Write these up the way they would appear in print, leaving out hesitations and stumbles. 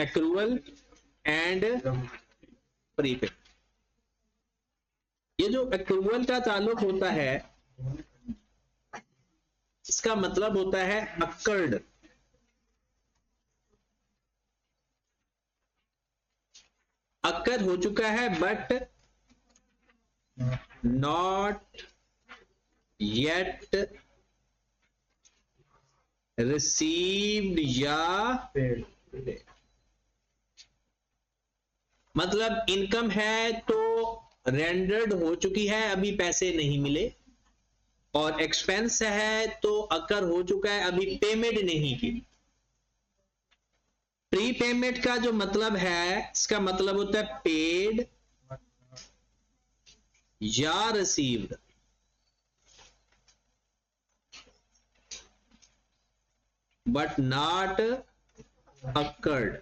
Accrual and prepaid. ये जो accrual का ताल्लुक होता है, इसका मतलब होता है अक्कर्ड, अक्कर हो चुका है बट नॉट येट रिसीव्ड या मतलब इनकम है तो रेंडर्ड हो चुकी है, अभी पैसे नहीं मिले, और एक्सपेंस है तो अकर हो चुका है, अभी पेमेंट नहीं की। प्री पेमेंट का जो मतलब है, इसका मतलब होता है पेड या रिसीव्ड, बट नॉट अकर्ड,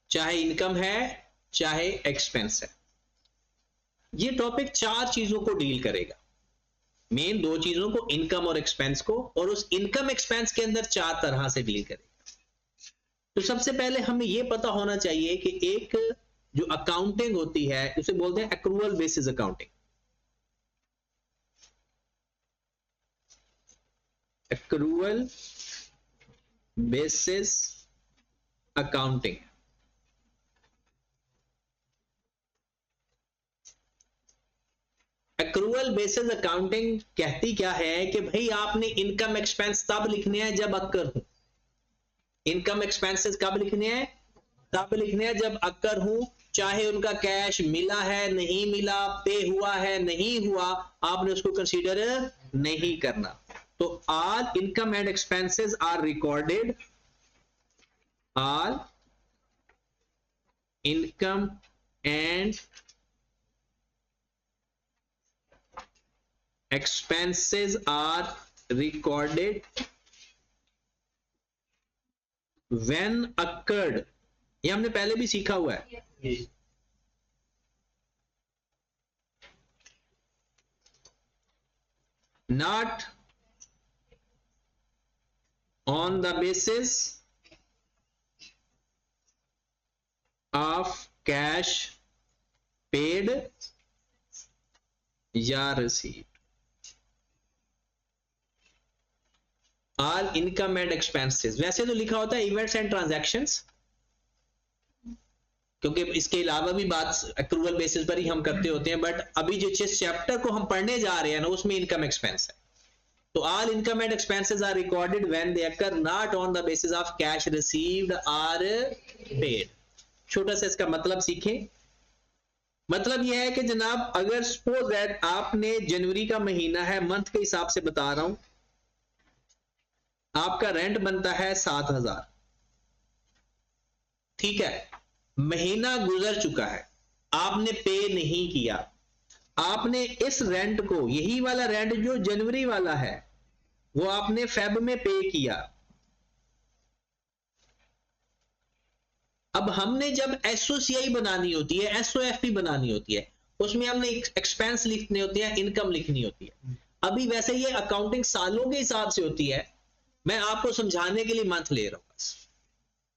चाहे इनकम है चाहे एक्सपेंस है। ये टॉपिक चार चीजों को डील करेगा, मेन दो चीजों को, इनकम और एक्सपेंस को, और उस इनकम एक्सपेंस के अंदर चार तरह से डील करेगा। तो सबसे पहले हमें यह पता होना चाहिए कि एक जो अकाउंटिंग होती है उसे बोलते हैं accrual basis accounting. Accrual basis accounting. Accrual basis accounting कहती क्या है कि भाई आपने इनकम एक्सपेंस तब लिखने हैं जब अक्कर हो। इनकम एक्सपेंसेस कब लिखने हैं? तब लिखने हैं जब अक्कर हूं, चाहे उनका कैश मिला है नहीं मिला, पे हुआ है नहीं हुआ, आपने उसको कंसीडर नहीं करना। तो all income and expenses are recorded, all income and expenses are recorded when occurred। ये हमने पहले भी सीखा हुआ है। Not on the basis of cash paid या received। All income and expenses, वैसे तो लिखा होता है इवेंट्स एंड ट्रांजैक्शंस, क्योंकि इसके अलावा भी बात एक्रूअल बेसिस पर ही हम करते होते हैं, बट अभी जिस चैप्टर को हम पढ़ने जा रहे हैं ना उसमें इनकम एक्सपेंस है। तो all income and expenses are recorded when they occur not on the basis of cash received or paid. छोटा सा इसका मतलब सीखें। मतलब यह है कि जनाब अगर सपोज दैट आपने जनवरी का महीना है, मंथ के हिसाब से बता रहा हूं, आपका रेंट बनता है 7,000, ठीक है, महीना गुजर चुका है, आपने पे नहीं किया, आपने इस रेंट को, यही वाला रेंट जो जनवरी वाला है, वो आपने फेब में पे किया। अब हमने जब एसओसीआई बनानी होती है, एसओएफपी बनानी होती है, उसमें हमने एक्सपेंस लिखने होते हैं, इनकम लिखनी होती है। अभी वैसे ये अकाउंटिंग सालों के हिसाब से होती है, मैं आपको समझाने के लिए मंथ ले रहा हूं बस,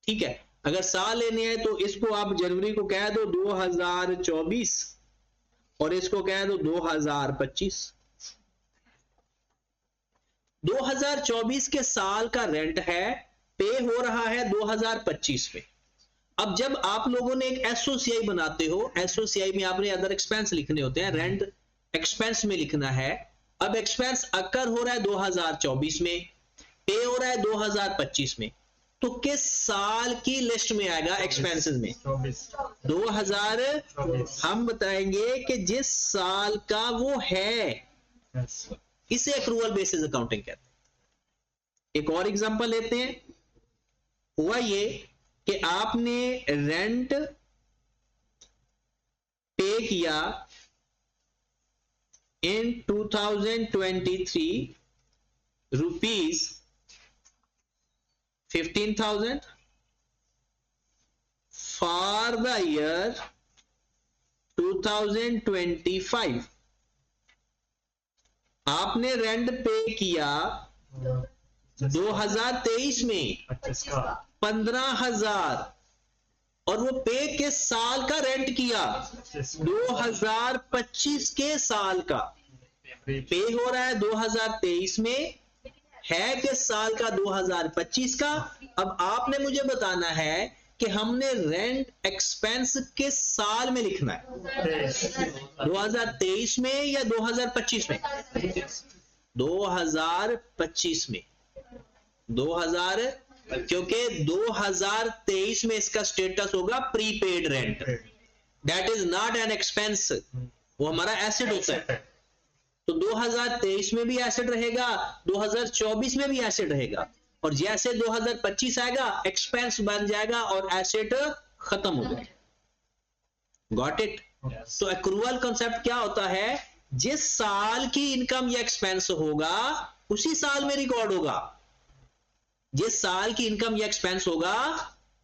ठीक है। अगर साल लेने हैं तो इसको आप जनवरी को कह दो 2024 और इसको कह दो 2025। 2024 के साल का रेंट है, पे हो रहा है 2025 में। अब जब आप लोगों ने एक एसओसीआई बनाते हो, एसओसीआई में आपने अदर एक्सपेंस लिखने होते हैं, रेंट एक्सपेंस में लिखना है। अब एक्सपेंस अकर हो रहा है 2024 में, पे हो रहा है 2025 में, तो किस साल की लिस्ट में आएगा एक्सपेंसेस में? 2000। हम बताएंगे कि जिस साल का वो है, इसे एक्रूअल बेसिस अकाउंटिंग कहते हैं। एक और एग्जांपल लेते हैं। हुआ ये कि आपने रेंट पे किया इन 2023 रुपीज 15,000 फॉर द ईयर 2025। आपने रेंट पे किया 2023 में 15,000 और वो पे किस साल का रेंट किया? 2025 के साल का। पे हो रहा है 2023 में, है किस साल का? 2025 का। अब आपने मुझे बताना है कि हमने रेंट एक्सपेंस किस साल में लिखना है, 2023 में या 2025 में? 2025 में। 2000, क्योंकि 2023 में इसका स्टेटस होगा prepaid rent, that is not an expense, वो हमारा एसेट होता है। तो 2023 में भी एसेट रहेगा, 2024 में भी एसेट रहेगा, और जैसे 2025 आएगा एक्सपेंस बन जाएगा और एसेट खत्म हो जाएगा। Got it? तो एक्रूअल कॉन्सेप्ट क्या होता है? जिस साल की इनकम या एक्सपेंस होगा उसी साल में रिकॉर्ड होगा। जिस साल की इनकम या एक्सपेंस होगा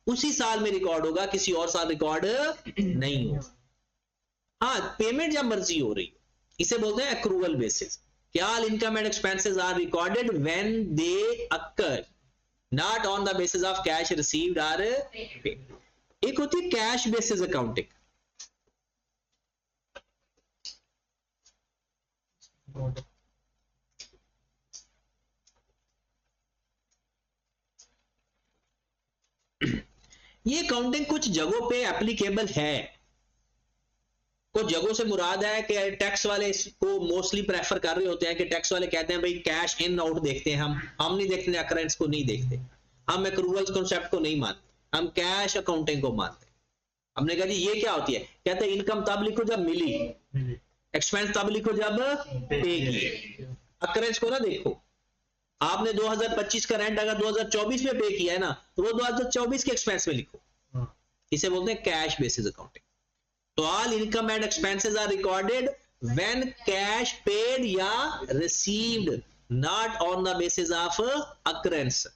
उसी साल में रिकॉर्ड होगा, किसी और साल रिकॉर्ड नहीं होगा। हाँ, पेमेंट जब मर्जी हो रही हो, इसे बोलते हैं accrual basis. All income and expenses are recorded when they occur, not on the basis of cash received or paid. एक होती है कैश बेसिस अकाउंटिंग। ये अकाउंटिंग कुछ जगहों पे एप्लीकेबल है, कुछ जगहों से मुराद है कि टैक्स वाले इसको मोस्टली प्रेफर कर रहे होते हैं कि टैक्स वाले कहते हैं भाई कैश इन आउट देखते हैं, हम नहीं देखते, अकरेंस को नहीं देखते, हम एक्रूवल्स कॉन्सेप्ट को नहीं मानते, हम कैश अकाउंटिंग को मानते हैं। हमने कहा जी ये क्या होती है? कहते हैं इनकम तब लिखो जब मिली, एक्सपेंस तब लिखो जब पे किए, अकरेंस को ना देखो। आपने 2025 का रेंट अगर 2024 में पे किया है ना, तो वो 2024 के एक्सपेंस में लिखो। इसे बोलते हैं कैश बेसिस अकाउंटिंग। तो all income and expenses are recorded when cash paid या received, not on the basis of occurrence,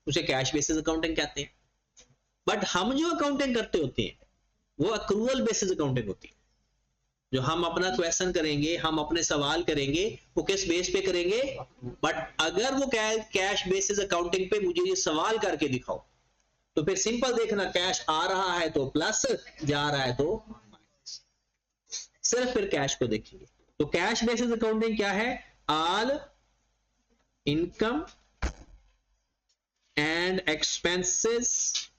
उसे कैश बेसिस अकाउंटिंग कहते हैं। बट हम जो अकाउंटिंग करते होते हैं वो एक्रूअल बेसिस अकाउंटिंग होती है। जो हम अपना क्वेश्चन करेंगे, हम अपने सवाल करेंगे, वो किस बेस पे करेंगे? बट अगर वो कैश बेसिस अकाउंटिंग पे मुझे ये सवाल करके दिखाओ, तो फिर सिंपल देखना, कैश आ रहा है तो प्लस, जा रहा है तो माइनस, सिर्फ फिर कैश को देखेंगे। तो कैश बेसिस अकाउंटिंग क्या है? All income and expenses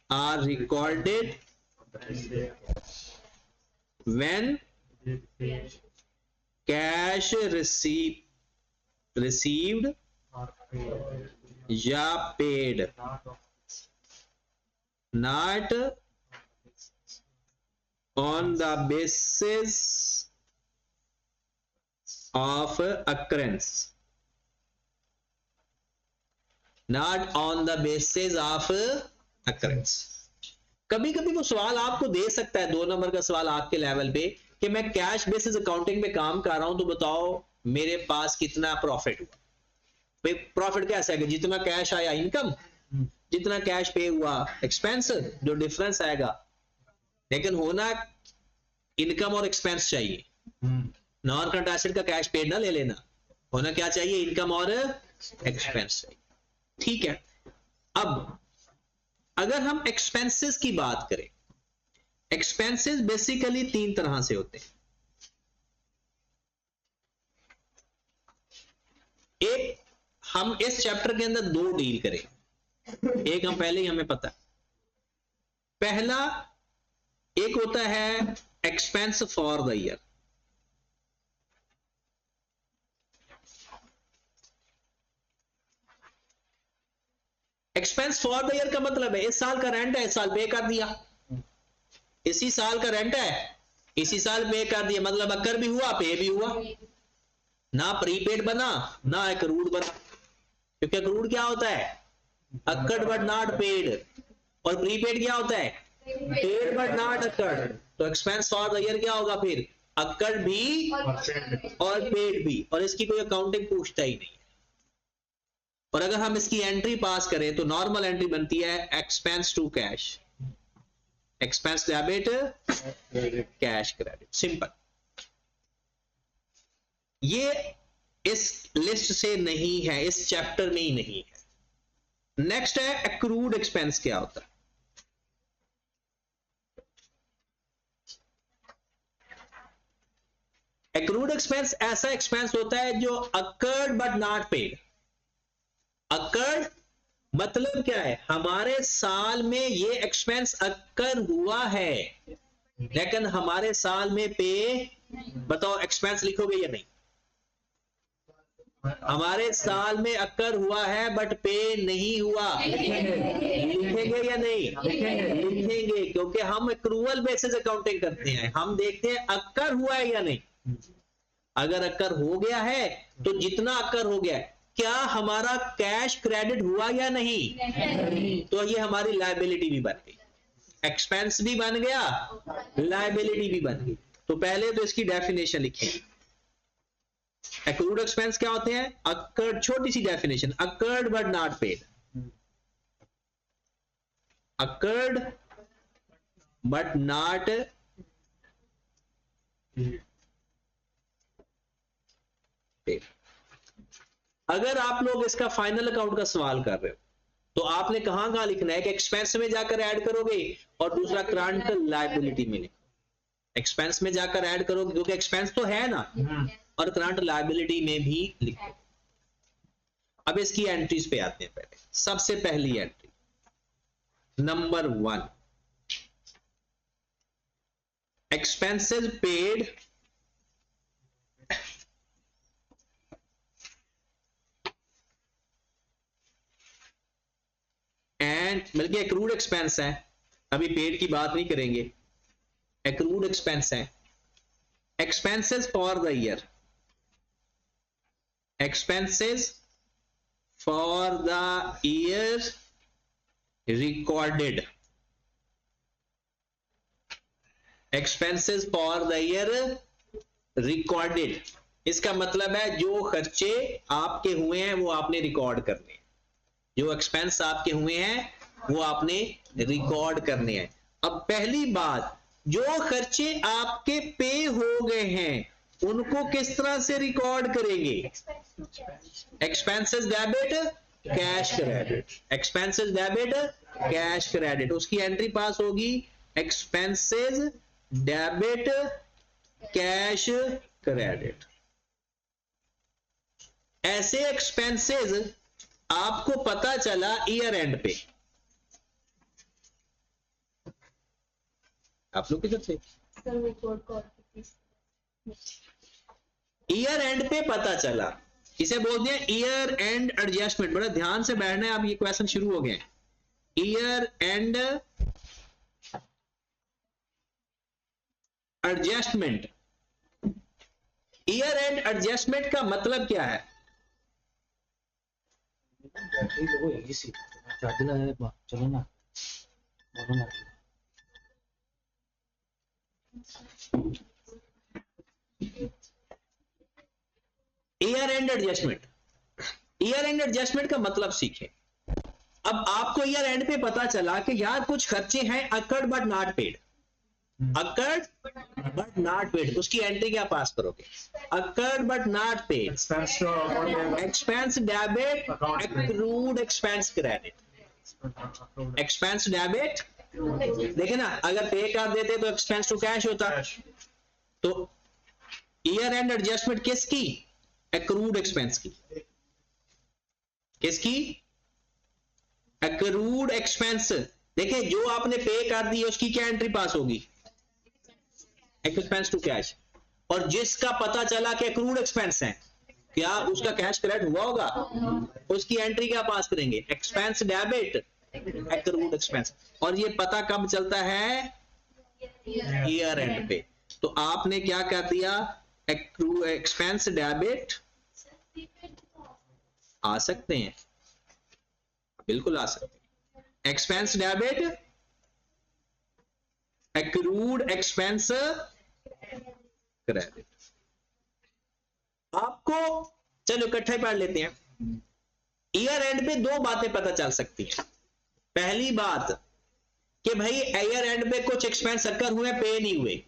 are recorded when cash received या paid, not on the basis of occurrence, not on the basis of occurrence। कभी कभी वो सवाल आपको दे सकता है, 2 नंबर का सवाल आपके लेवल पे, कि मैं कैश बेसिस अकाउंटिंग में काम कर रहा हूं, तो बताओ मेरे पास कितना प्रॉफिट हुआ। भाई प्रॉफिट कैसा है कि जितना कैश आया इनकम, जितना कैश पे हुआ एक्सपेंस, जो डिफरेंस आएगा। लेकिन होना इनकम और एक्सपेंस चाहिए, नॉन करंट एसेट का कैश पेड ना ले लेना, होना क्या चाहिए? इनकम और एक्सपेंस चाहिए। ठीक है। अब अगर हम एक्सपेंसेस की बात करें, एक्सपेंसेस बेसिकली 3 तरह से होते हैं। एक, हम इस चैप्टर के अंदर 2 डील करें, एक हम पहले ही हमें पता है। पहला एक होता है expense for the year. Expense for the year का मतलब है इस साल का रेंट है, इस साल पे कर दिया, इसी साल का रेंट है, इसी साल पे कर दिया, मतलब अकर भी हुआ, पे भी हुआ, ना प्रीपेड बना ना एक्रूड बना। क्योंकि एक्रूड क्या होता है? अकर्ड बट नॉट पेड, और प्रीपेड क्या होता है? Paid but not occurred. तो एक्सपेंस फॉर द ईयर क्या होगा फिर? अकर्ड भी और पेड भी, और इसकी कोई अकाउंटिंग पूछता ही नहीं। और अगर हम इसकी एंट्री पास करें तो नॉर्मल एंट्री बनती है expense to cash, expense debit, cash credit, simple. ये इस लिस्ट से नहीं है, इस चैप्टर में ही नहीं है। नेक्स्ट है एक्रूड एक्सपेंस। क्या होता है? एक्रूड एक्सपेंस ऐसा एक्सपेंस होता है जो occurred but not paid. Occurred मतलब क्या है? हमारे साल में ये एक्सपेंस अकर हुआ है, लेकिन हमारे साल में पे, बताओ एक्सपेंस लिखोगे या नहीं? हमारे साल में अकर हुआ है बट पे नहीं हुआ, लिखेंगे या नहीं? लिखेंगे, क्योंकि हम एक्रूवल बेसिस अकाउंटिंग करते हैं। हम देखते हैं अकर हुआ है या नहीं। अगर अकर हो गया है तो जितना अकर हो गया है, क्या हमारा कैश क्रेडिट हुआ या नहीं? तो ये हमारी लायबिलिटी भी बन गई, एक्सपेंस भी बन गया, लायबिलिटी भी बन गई। तो पहले तो इसकी डेफिनेशन लिखेंगे। एक्रूड एक्सपेंस क्या होते हैं? अकर्ड, छोटी सी definition, accrued but not paid. Accrued but not paid. अगर आप लोग इसका फाइनल अकाउंट का सवाल कर रहे हो तो आपने कहां लिखना है कि एक्सपेंस में जाकर ऐड करोगे और दूसरा करंट लायबिलिटी में लिखो। एक्सपेंस में जाकर ऐड करोगे क्योंकि एक्सपेंस तो है ना, और करंट लायबिलिटी में भी लिखो। अब इसकी एंट्रीज पे आते हैं। पहले सबसे पहली entry number 1, expenses paid and, बल्कि एक्रूड एक्सपेंस है, अभी पेड की बात नहीं करेंगे, एक्रूड एक्सपेंस है। Expenses for the year, expenses for the year recorded, expenses for the year recorded. इसका मतलब है जो खर्चे आपके हुए हैं वो आपने रिकॉर्ड करने हैं, जो एक्सपेंस आपके हुए हैं वो आपने रिकॉर्ड करने हैं। अब पहली बात, जो खर्चे आपके पे हो गए हैं उनको किस तरह से रिकॉर्ड करेंगे? Expenses debit, cash credit, expenses debit, cash credit. उसकी एंट्री पास होगी एक्सपेंसेस डेबिट कैश क्रेडिट। ऐसे एक्सपेंसेस आपको पता चला ईयर एंड पे, आप लोग किधर थे? ईयर एंड पे पता चला, इसे बोल दिया ईयर एंड एडजस्टमेंट। बड़ा ध्यान से बैठना है, अब ये क्वेश्चन शुरू हो गए। Year and adjustment. Year and adjustment का मतलब क्या है? चलो ना, बोलो ना। Year and adjustment, year and adjustment का मतलब सीखें। अब आपको ईयर एंड पे पता चला कि यार कुछ खर्चे हैं occurred but not paid, accrued but not paid, उसकी एंट्री क्या पास करोगे? Occurred but not paid, expense debit, accrued expense credit, expense debit. देखे ना, अगर पे कर देते तो एक्सपेंस टू कैश होता। तो ईयर एंड एडजस्टमेंट किसकी? एक्रूड एक्सपेंस की। किसकी? Accrued expense. देखिए जो आपने पे कर दी उसकी क्या एंट्री पास होगी? Expense to cash. और जिसका पता चला कि एक्रूड एक्सपेंस है, क्या उसका कैश क्रेडिट हुआ होगा? उसकी एंट्री क्या पास करेंगे? Expense debit accrued expense. और ये पता कब चलता है? ईयर एंड पे। तो आपने क्या कर दिया? एक्सपेंस डेबिट आ सकते हैं, बिल्कुल आ सकते हैं। Expense debit, accrued expense credit. आपको चलो इकट्ठे पढ़ लेते हैं। ईयर एंड पे दो बातें पता चल सकती हैं। पहली बात कि भाई ईयर एंड पे कुछ एक्सपेंस अकर हुए, पे नहीं हुए।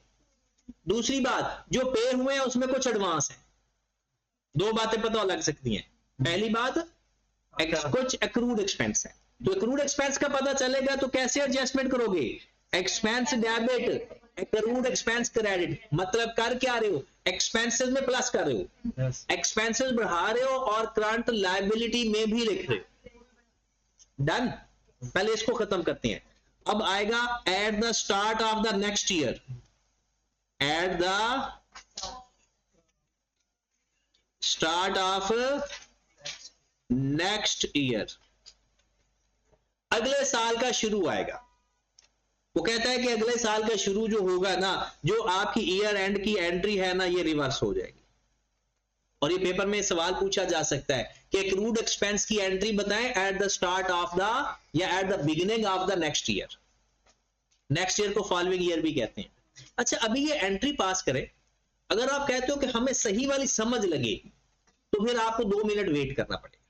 दूसरी बात, जो पे हुए हैं उसमें कुछ एडवांस है। दो बातें पता लग सकती हैं। पहली बात, कुछ एक्रूड एक्सपेंस है, तो एक्रूड एक्सपेंस का पता चलेगा तो कैसे एडजस्टमेंट करोगे? Expense debit, accrued expense credit, मतलब कर क्या रहे हो? एक्सपेंसेस में प्लस कर रहे हो, एक्सपेंसेस बढ़ा रहे हो और करंट लायबिलिटी में भी लिख रहे हो। डन। पहले इसको खत्म करते हैं। अब आएगा eight the start of the next year, eight the start of next year, अगले साल का शुरू आएगा। वो कहता है कि अगले साल का शुरू जो होगा ना, जो आपकी ईयर एंड की एंट्री है ना, ये रिवर्स हो जाएगी। और ये पेपर में सवाल पूछा जा सकता है कि एक्रूड एक्सपेंस की एंट्री बताएं at the start of the या at the beginning of the next year. Next year को फॉलोइंग ईयर भी कहते हैं। अच्छा, अभी ये एंट्री पास करें, अगर आप कहते हो कि हमें सही वाली समझ लगे तो फिर आपको 2 मिनट वेट करना पड़ेगा।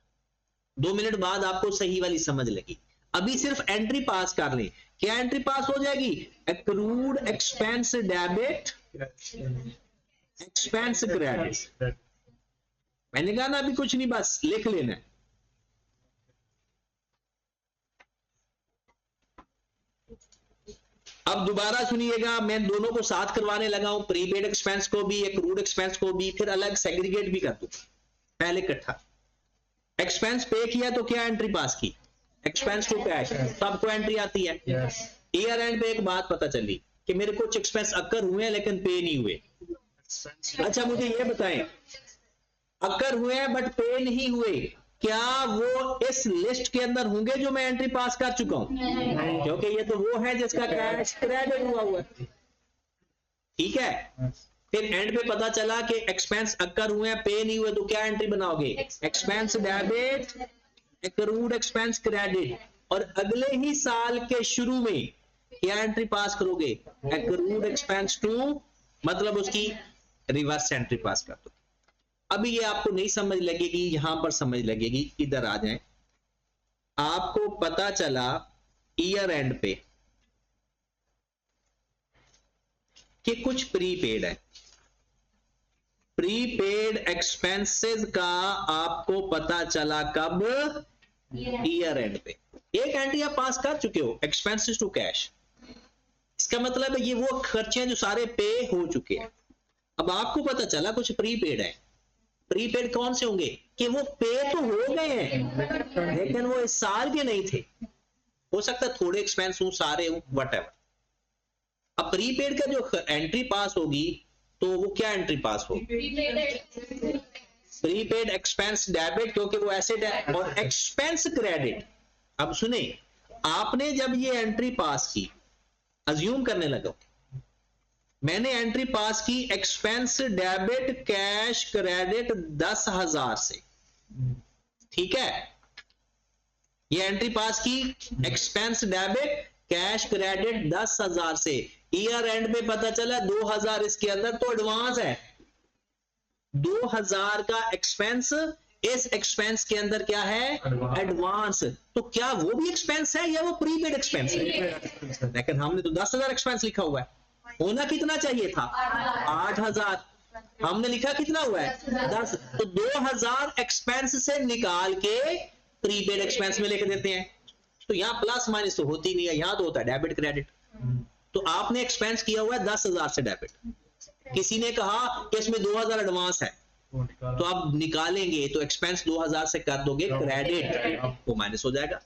2 मिनट बाद आपको सही वाली समझ लगी। अभी सिर्फ एंट्री पास कर लें, क्या एंट्री पास हो जाएगी? Accrued expense debit, expense credit. मैंने कहा ना अभी कुछ नहीं, बस लिख लेना है। अब दोबारा सुनिएगा, मैं दोनों को साथ करवाने लगा हूं, प्रीपेड एक्सपेंस को भी, एक्रूड एक्सपेंस को भी, फिर अलग सेग्रीगेट भी कर दूंगा, पहले इकट्ठा। एक्सपेंस पे किया तो क्या एंट्री पास की? एक्सपेंस टू कैश, सबको एंट्री आती है। ईयर एंड पे एक बात पता चली कि मेरे कुछ एक्सपेंस अक्कर हुए हैं लेकिन पे नहीं हुए। अच्छा मुझे ये बताएं, अक्कर हुए हैं बट पे नहीं हुए, क्या वो इस लिस्ट के अंदर होंगे जो मैं एंट्री पास कर चुका हूं? क्योंकि ये तो वो है जिसका कैश क्रेडिट हुआ हुआ है। ठीक है, फिर एंड पे पता चला कि एक्सपेंस अक्कर हुए हैं, पे नहीं हुए, तो क्या एंट्री बनाओगे? Expense debit, accrued expense credit. और अगले ही साल के शुरू में क्या एंट्री पास करोगे? एक्रूड एक्सपेंस टू, मतलब उसकी रिवर्स एंट्री पास कर दो। अभी ये आपको नहीं समझ लगेगी, यहां पर समझ लगेगी। इधर आ जाएं, आपको पता चला ईयर एंड पे कि कुछ प्रीपेड है, प्रीपेड एक्सपेंसेस का आपको पता चला कब? ईयर एंड पे। एक एंट्री आप पास कर चुके हो, एक्सपेंसेस टू कैश, इसका मतलब है ये वो खर्चे जो सारे पे हो चुके हैं। अब आपको पता चला कुछ प्रीपेड है। प्रीपेड कौन से होंगे? कि वो पे तो हो गए हैं लेकिन वो इस साल के नहीं थे, हो सकता है थोड़े एक्सपेंस हो, सारे हो, व्हाटएवर। अब प्रीपेड का जो एंट्री पास होगी तो वो क्या एंट्री पास होगी? प्रीपेड एक्सपेंस डेबिट, क्योंकि वो एसेट है। और एक्सपेंस क्रेडिट, अब सुने, आपने जब ये एंट्री पास की, अज्यूम करने लगा, मैंने एंट्री पास की एक्सपेंस डेबिट कैश क्रेडिट 10,000 से, ठीक है, ये एंट्री पास की एक्सपेंस डेबिट कैश क्रेडिट 10,000 से। ईयर एंड में पता चला 2,000 इसके अंदर तो एडवांस है, 2,000 का एक्सपेंस इस एक्सपेंस के अंदर क्या है? एडवांस। तो क्या वो भी एक्सपेंस है या वो प्रीपेड एक्सपेंस है? लेकिन हमने तो 10,000 एक्सपेंस लिखा हुआ है, होना कितना चाहिए था? 8,000। हमने लिखा कितना हुआ है? 10। तो 2,000 एक्सपेंस से निकाल के प्रीपेड एक्सपेंस में लेके देते हैं। तो यहां प्लस माइनस तो होती नहीं है, यहां तो होता है डेबिट क्रेडिट। तो आपने एक्सपेंस किया हुआ है 10,000 से डेबिट, किसी ने कहा कि इसमें 2,000 एडवांस है, तो आप निकालेंगे तो एक्सपेंस 2,000 से कर दोगे क्रेडिट, वो माइनस हो जाएगा।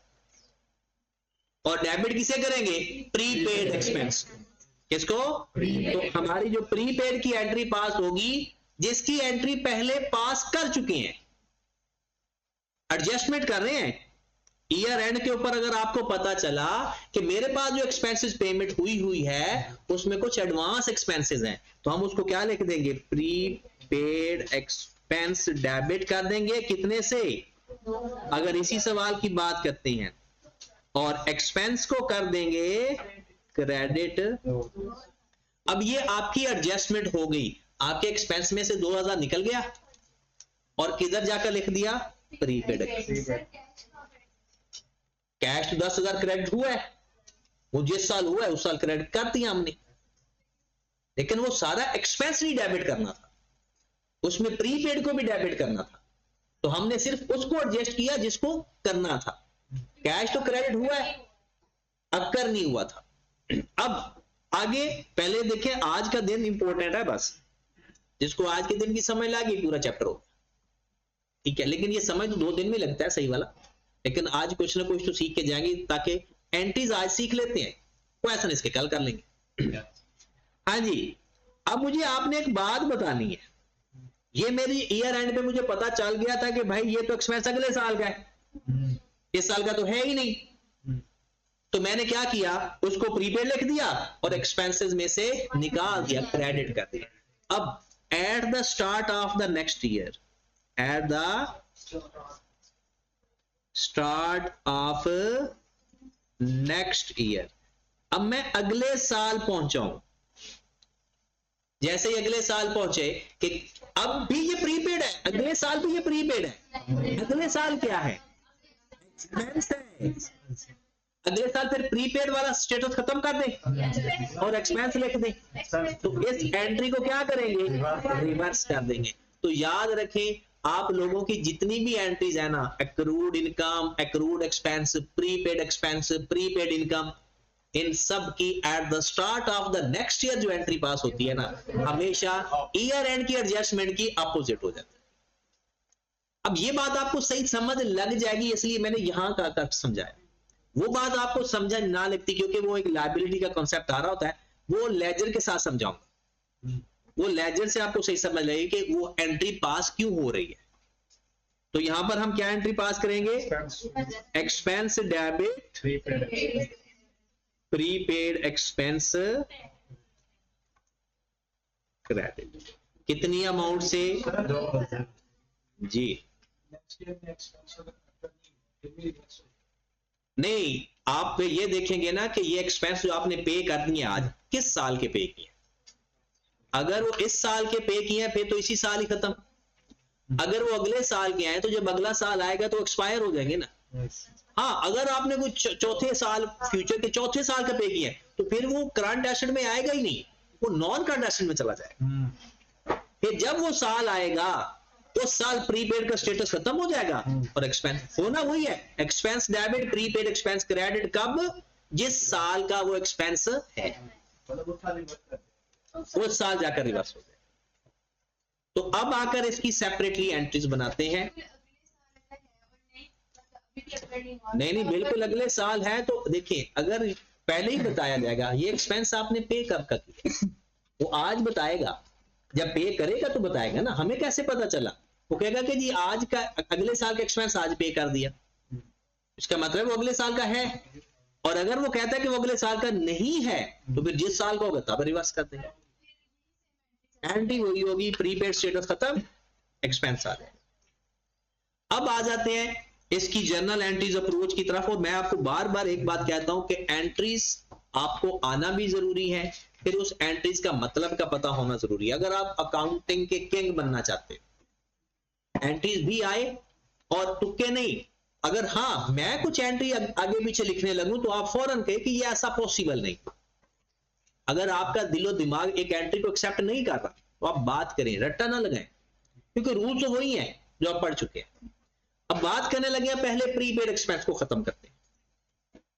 और डेबिट किसे करेंगे? Prepaid expense. किसको? तो हमारी जो प्रीपेड की एंट्री पास होगी, जिसकी एंट्री पहले पास कर चुके हैं, एडजस्टमेंट कर रहे हैं। ईयर एंड के ऊपर अगर आपको पता चला कि मेरे पास जो एक्सपेंसेस पेमेंट हुई है उसमें कुछ एडवांस एक्सपेंसेस हैं, तो हम उसको क्या लिख देंगे? प्रीपेड एक्सपेंस डेबिट कर देंगे। कितने से? अगर इसी सवाल की बात करते हैं, और एक्सपेंस को कर देंगे क्रेडिट। अब ये आपकी एडजस्टमेंट हो गई, आपके एक्सपेंस में से 2,000 निकल गया और किधर जाकर लिख दिया? प्रीपेड। कैश तो 10,000 क्रेडिट हुआ है, वो जिस साल हुआ है उस साल क्रेडिट कर दिया हमने, लेकिन वो सारा एक्सपेंस नहीं डेबिट करना था। उसमें प्रीपेड को भी डेबिट करना था, तो हमने सिर्फ उसको एडजस्ट किया जिसको करना था। कैश तो क्रेडिट हुआ है, अक्कर नहीं हुआ था। अब आगे पहले देखें, आज का दिन इंपॉर्टेंट है, बस जिसको आज के दिन की समझ लगी पूरा चैप्टर हो, ठीक है। लेकिन ये समझ 2 दिन में लगता है सही वाला, लेकिन आज कुछ ना कुछ तो सीख के जाएंगे, ताकि एंट्रीज आज सीख लेते हैं, क्वेश्चन इसके कल कर लेंगे। हाँ जी, अब मुझे आपने एक बात बतानी है। ये मेरी ईयर एंड पे मुझे पता चल गया था कि भाई ये तो एक्सपेंस अगले साल का है, इस साल का तो है ही नहीं, तो मैंने क्या किया, उसको प्रीपेड लिख दिया और एक्सपेंसेस में से निकाल दिया, क्रेडिट कर दिया। अब at the start of the next year, eight the start of next year, अब मैं अगले साल पहुंचा हूं, जैसे ही अगले साल पहुंचे कि अब भी ये प्रीपेड है, अगले साल भी ये प्रीपेड है, अगले साल क्या है, एक्सपेंस है, अगले साल फिर प्रीपेड वाला स्टेटस खत्म कर दें और एक्सपेंस लिख दें, तो इस एंट्री को क्या करेंगे, रिवर्स कर देंगे। तो याद रखें, आप लोगों की जितनी भी एंट्रीज है ना, accrued income, accrued expense, prepaid income, इन सब की at the start of the next year जो एंट्री पास होती है ना, हमेशा ईयर एंड की एडजस्टमेंट की अपोजिट हो जाती है। अब ये बात आपको सही समझ लग जाएगी, इसलिए मैंने यहां का समझाया। वो बात आपको समझ ना लगती, क्योंकि वो एक लायबिलिटी का कॉन्सेप्ट आ रहा होता है, वो लेजर के साथ समझाऊंगा, वो लेजर से आपको सही समझ लगेगी कि वो एंट्री पास क्यों हो रही है। तो यहां पर हम क्या एंट्री पास करेंगे, expense debit prepaid expense credit, कितनी अमाउंट से जी, नहीं आप ये देखेंगे ना कि ये एक्सपेंस जो आपने पे करनी है आज, किस साल के पे किए, अगर वो इस साल के पे किए हैं फिर तो इसी साल ही खत्म, अगर वो अगले साल के आए तो जब अगला साल आएगा तो एक्सपायर हो जाएंगे ना। हाँ, अगर आपने कुछ चौथे साल, फ्यूचर के चौथे साल का पे किया तो फिर वो करंट एसेट में आएगा ही नहीं, वो नॉन करंट एसेट में चला जाएगा। फिर जब वो साल आएगा उस साल प्रीपेड का स्टेटस खत्म हो जाएगा और एक्सपेंस होना वही है, expense debit prepaid expense credit, कब, जिस साल का वो एक्सपेंस है उस साल जाकर रिवर्स हो जाए। तो अब आकर इसकी सेपरेटली एंट्रीज बनाते हैं। नहीं बिल्कुल अगले साल है, तो देखिए अगर पहले ही बताया जाएगा ये एक्सपेंस आपने पे कब कर दिया, वो आज बताएगा, जब पे करेगा तो बताएगा ना, हमें कैसे पता चला, वो कहेगा कि जी आज का, अगले साल का एक्सपेंस आज पे कर दिया, इसका मतलब वो अगले साल का है। और अगर वो कहता है कि वो अगले साल का नहीं है तो फिर जिस साल का होगा तब रिवर्स कर देंगे, एंट्री वही होगी, प्रीपेड स्टेटस खत्म, एक्सपेंस आ जाए। अब आ जाते हैं इसकी जर्नल एंट्रीज अप्रोच की तरफ, और मैं आपको बार बार एक बात कहता हूं कि एंट्रीज आपको आना भी जरूरी है, फिर उस एंट्रीज का मतलब का पता होना जरूरी है। अगर आप अकाउंटिंग के किंग बनना चाहते हो, एंट्रीज भी आए और तुक्के नहीं, अगर हाँ मैं कुछ एंट्री आगे पीछे लिखने लगूं तो आप फौरन कहे कि ये ऐसा पॉसिबल नहीं। अगर आपका दिलो दिमाग एक एंट्री को एक्सेप्ट नहीं कर रहा तो आप बात करें, रट्टा ना लगाएं, क्योंकि रूल तो वही है जो आप पढ़ चुके हैं। अब बात करने लगे पहले प्रीपेड एक्सपेंस को खत्म करते हैं,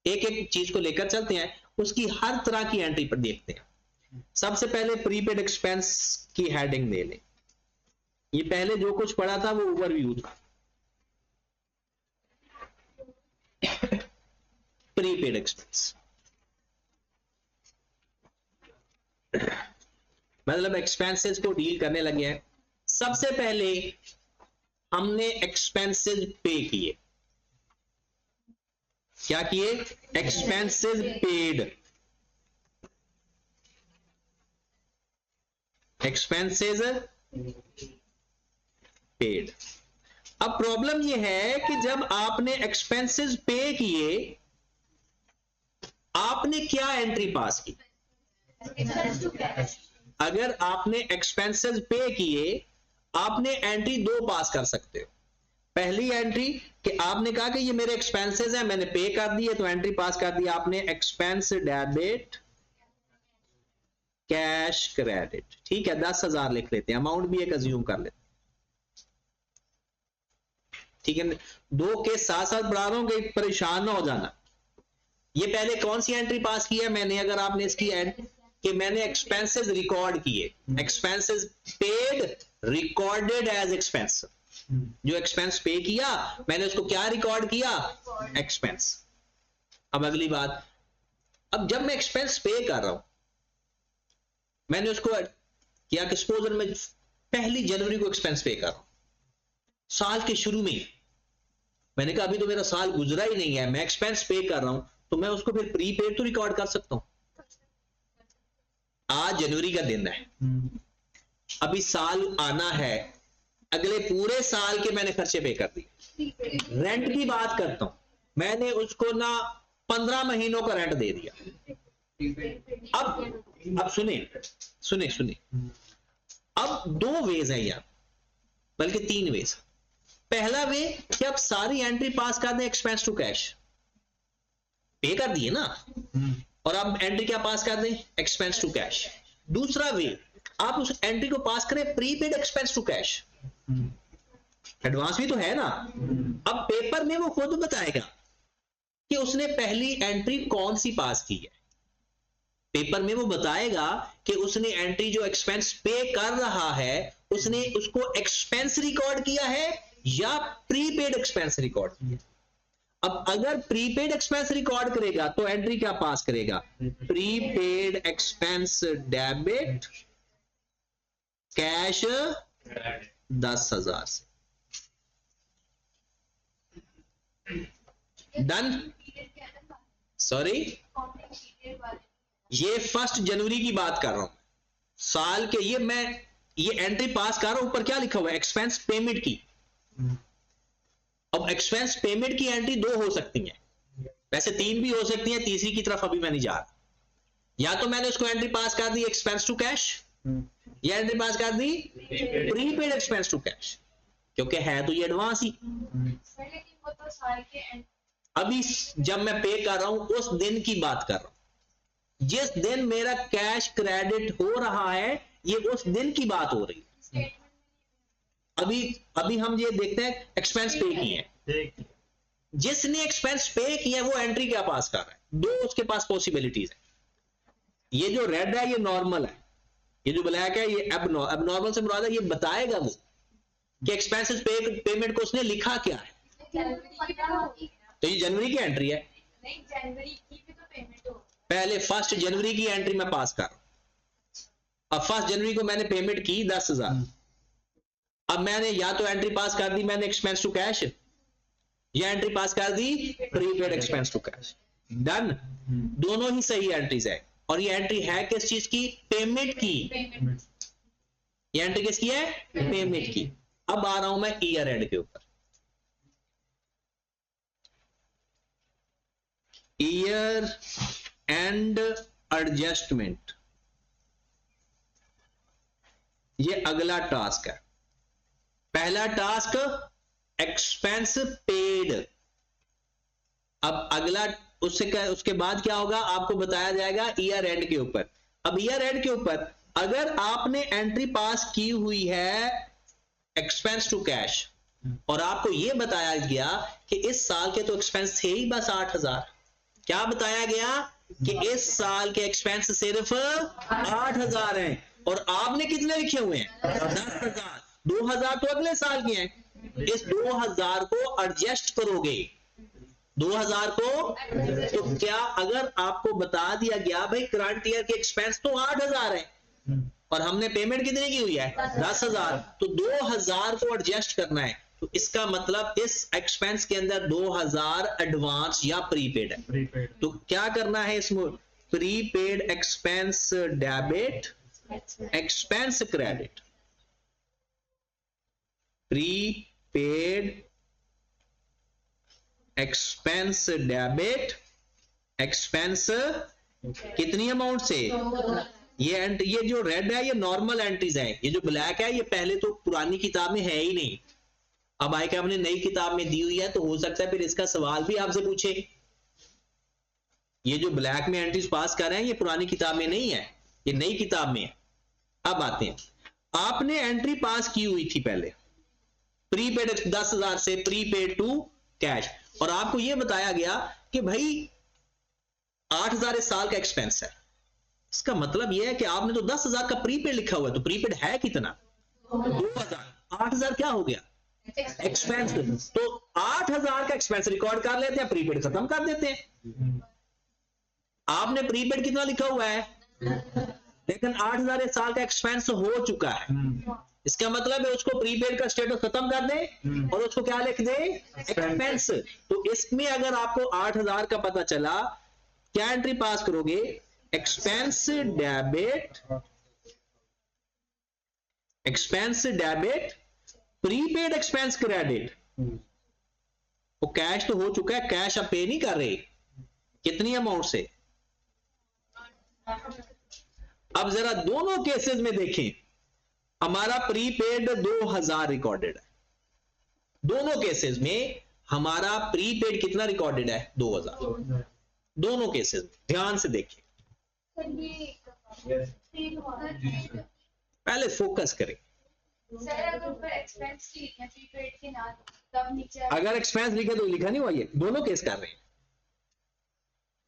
एक एक चीज को लेकर चलते हैं, उसकी हर तरह की एंट्री पर देखते हैं। सबसे पहले प्रीपेड एक्सपेंस की हेडिंग ले लें, ये पहले जो कुछ पढ़ा था वो ओवरव्यू था। प्रीपेड एक्सपेंस मतलब एक्सपेंसेस को डील करने लगे हैं। सबसे पहले हमने एक्सपेंसेस पे किए, क्या किए, एक्सपेंसेस पेड, एक्सपेंसेस पेड। अब प्रॉब्लम यह है कि जब आपने एक्सपेंसेस पे किए, आपने क्या एंट्री पास की, अगर आपने एक्सपेंसेस पे किए आपने एंट्री 2 पास कर सकते हो। पहली एंट्री कि आपने कहा कि ये मेरे एक्सपेंसेस हैं, मैंने पे कर दिए, तो एंट्री पास कर दी आपने, एक्सपेंस डेबिट कैश क्रेडिट, ठीक है 10,000 लिख लेते हैं, अमाउंट भी एक अज्यूम कर लेते हैं, ठीक है। दो के साथ साथ बढ़ा रहा हूं कि परेशान ना हो जाना। ये पहले कौन सी एंट्री पास की है मैंने, अगर आपने इसकी कि मैंने एक्सपेंसेस रिकॉर्ड किए, expenses paid recorded as expense, जो एक्सपेंस पे किया मैंने उसको क्या रिकॉर्ड किया, एक्सपेंस। अब अगली बात, अब जब मैं एक्सपेंस पे कर रहा हूं, मैंने उसको किया कि सपोज मैं 1 जनवरी को एक्सपेंस पे कर रहा हूं, साल के शुरू में मैंने कहा अभी तो मेरा साल गुजरा ही नहीं है, मैं एक्सपेंस पे कर रहा हूं, तो मैं उसको फिर प्रीपेड तो रिकॉर्ड कर सकता हूं। आज जनवरी का दिन है, अभी साल आना है, अगले पूरे साल के मैंने खर्चे पे कर दिए। रेंट की बात करता हूं, मैंने उसको ना 15 महीनों का रेंट दे दिया। अब सुने अब 2 वेज है यार, बल्कि 3 वेज। पहला वे कि आप सारी एंट्री पास कर दें एक्सपेंस टू कैश, पे कर दिए ना, और आप एंट्री क्या पास कर दें, एक्सपेंस टू कैश। दूसरा वे, आप उस एंट्री को पास करें prepaid expense to cash, advance भी तो है ना। अब पेपर में वो खुद बताएगा कि उसने पहली एंट्री कौन सी पास की है, पेपर में वो बताएगा कि उसने एंट्री जो एक्सपेंस पे कर रहा है उसने उसको एक्सपेंस रिकॉर्ड किया है या प्रीपेड एक्सपेंस रिकॉर्ड किया। अब अगर प्रीपेड एक्सपेंस रिकॉर्ड करेगा तो एंट्री क्या पास करेगा, प्रीपेड एक्सपेंस डेबिट कैश 10,000 से। डन, सॉरी ये 1 जनवरी की बात कर रहा हूं, साल के ये एंट्री पास कर रहा हूं, ऊपर क्या लिखा हुआ है, एक्सपेंस पेमेंट की। अब एक्सपेंस पेमेंट की एंट्री 2 हो सकती हैं, वैसे 3 भी हो सकती हैं, तीसरी की तरफ अभी मैं नहीं जा रहा। या तो मैंने उसको एंट्री पास कर दी एक्सपेंस टू कैश, या एंट्री पास कर दी प्रीपेड एक्सपेंस टू कैश, क्योंकि है तो ये एडवांस ही। अभी जब मैं पे कर रहा हूं उस दिन की बात कर रहा हूं, जिस दिन मेरा कैश क्रेडिट हो रहा है ये उस दिन की बात हो रही है। अभी हम ये देखते हैं एक्सपेंस पे किए हैं, जिसने एक्सपेंस पे किया वो एंट्री क्या पास कर रहा है, 2 उसके पास पॉसिबिलिटीज है। ये जो रेड है ये नॉर्मल है, ये जो ब्लैक है ये एबनॉर्मल से मुराद है, ये बताएगा वो कि एक्सपेंसेस पेमेंट को उसने लिखा क्या है। तो ये जनवरी की एंट्री है, नहीं जनवरी की भी तो पेमेंट हो, पहले 1 जनवरी की एंट्री मैं पास कर रहा हूं। अब 1 जनवरी को मैंने पेमेंट की 10,000, अब मैंने या तो एंट्री पास कर दी मैंने एक्सपेंस टू कैश, या एंट्री पास कर दी prepaid expense to cash. Done, दोनों ही सही एंट्रीज है, और ये एंट्री है किस चीज की, पेमेंट की। ये एंट्री किसकी है, पेमेंट की। अब आ रहा हूं मैं ईयर एंड के ऊपर, ईयर एंड एडजस्टमेंट, ये अगला टास्क है। पहला टास्क एक्सपेंस पेड, अब अगला उसके बाद क्या होगा आपको बताया जाएगा ईयर एंड के ऊपर। अब ईयर एंड के ऊपर अगर आपने एंट्री पास की हुई है एक्सपेंस टू कैश और आपको यह बताया गया कि इस साल के तो एक्सपेंस थे ही बस 8,000, क्या बताया गया कि इस साल के एक्सपेंस सिर्फ 8,000 हैं और आपने कितने लिखे हुए हैं 10,000, 2,000 तो अगले साल के हैं। इस 2,000 को एडजस्ट करोगे, 2,000 को, तो क्या अगर आपको बता दिया गया भाई करंट ईयर के एक्सपेंस तो 8,000 है और हमने पेमेंट कितने की हुई है 10,000, तो 2,000 को एडजस्ट करना है, तो इसका मतलब इस एक्सपेंस के अंदर 2,000 एडवांस या प्रीपेड है। तो क्या करना है इसमें, prepaid expense debit expense credit, prepaid expense debit expense कितनी अमाउंट से, ये जो रेड है ये नॉर्मल एंट्रीज है, ये जो ब्लैक है ये पहले तो पुरानी किताब में है ही नहीं, अब आई हमने नई किताब में दी हुई है, तो हो सकता है फिर इसका सवाल भी आपसे पूछे। ये जो ब्लैक में एंट्रीज पास कर रहे हैं ये पुरानी किताब में नहीं है, ये नई किताब में है। अब आते हैं, आपने एंट्री पास की हुई थी पहले प्रीपेड 10,000 से प्रीपेड टू कैश, और आपको यह बताया गया कि भाई 8,000 इस साल का एक्सपेंस है। इसका मतलब यह है कि आपने तो 10,000 का प्रीपेड लिखा हुआ है, तो प्रीपेड है कितना? 2,000। 8,000 क्या हो गया? एक्सपेंस। तो 8,000 का एक्सपेंस रिकॉर्ड कर लेते हैं, प्रीपेड खत्म कर देते हैं। आपने प्रीपेड कितना लिखा हुआ है? लेकिन 8,000 इस साल का एक्सपेंस हो चुका है। इसका मतलब है उसको प्रीपेड का स्टेटस खत्म कर दे और उसको क्या लिख दे? एक्सपेंस। तो इसमें अगर आपको 8,000 का पता चला, क्या एंट्री पास करोगे? Expense debit, expense debit, prepaid expense credit. वो कैश तो हो चुका है, कैश आप पे नहीं कर रहे। कितनी अमाउंट से? अब जरा दोनों केसेस में देखें, हमारा प्रीपेड 2,000 रिकॉर्डेड है। दोनों केसेस में हमारा प्रीपेड कितना रिकॉर्डेड है? 2,000। दोनों केसेस में ध्यान से देखिए, पहले फोकस करें। सर अगर ऊपर एक्सपेंस लिखे प्रीपेड के ना तब नीचे अगर एक्सपेंस लिखे तो लिखा नहीं हुआ, ये दोनों केस कर रहे हैं।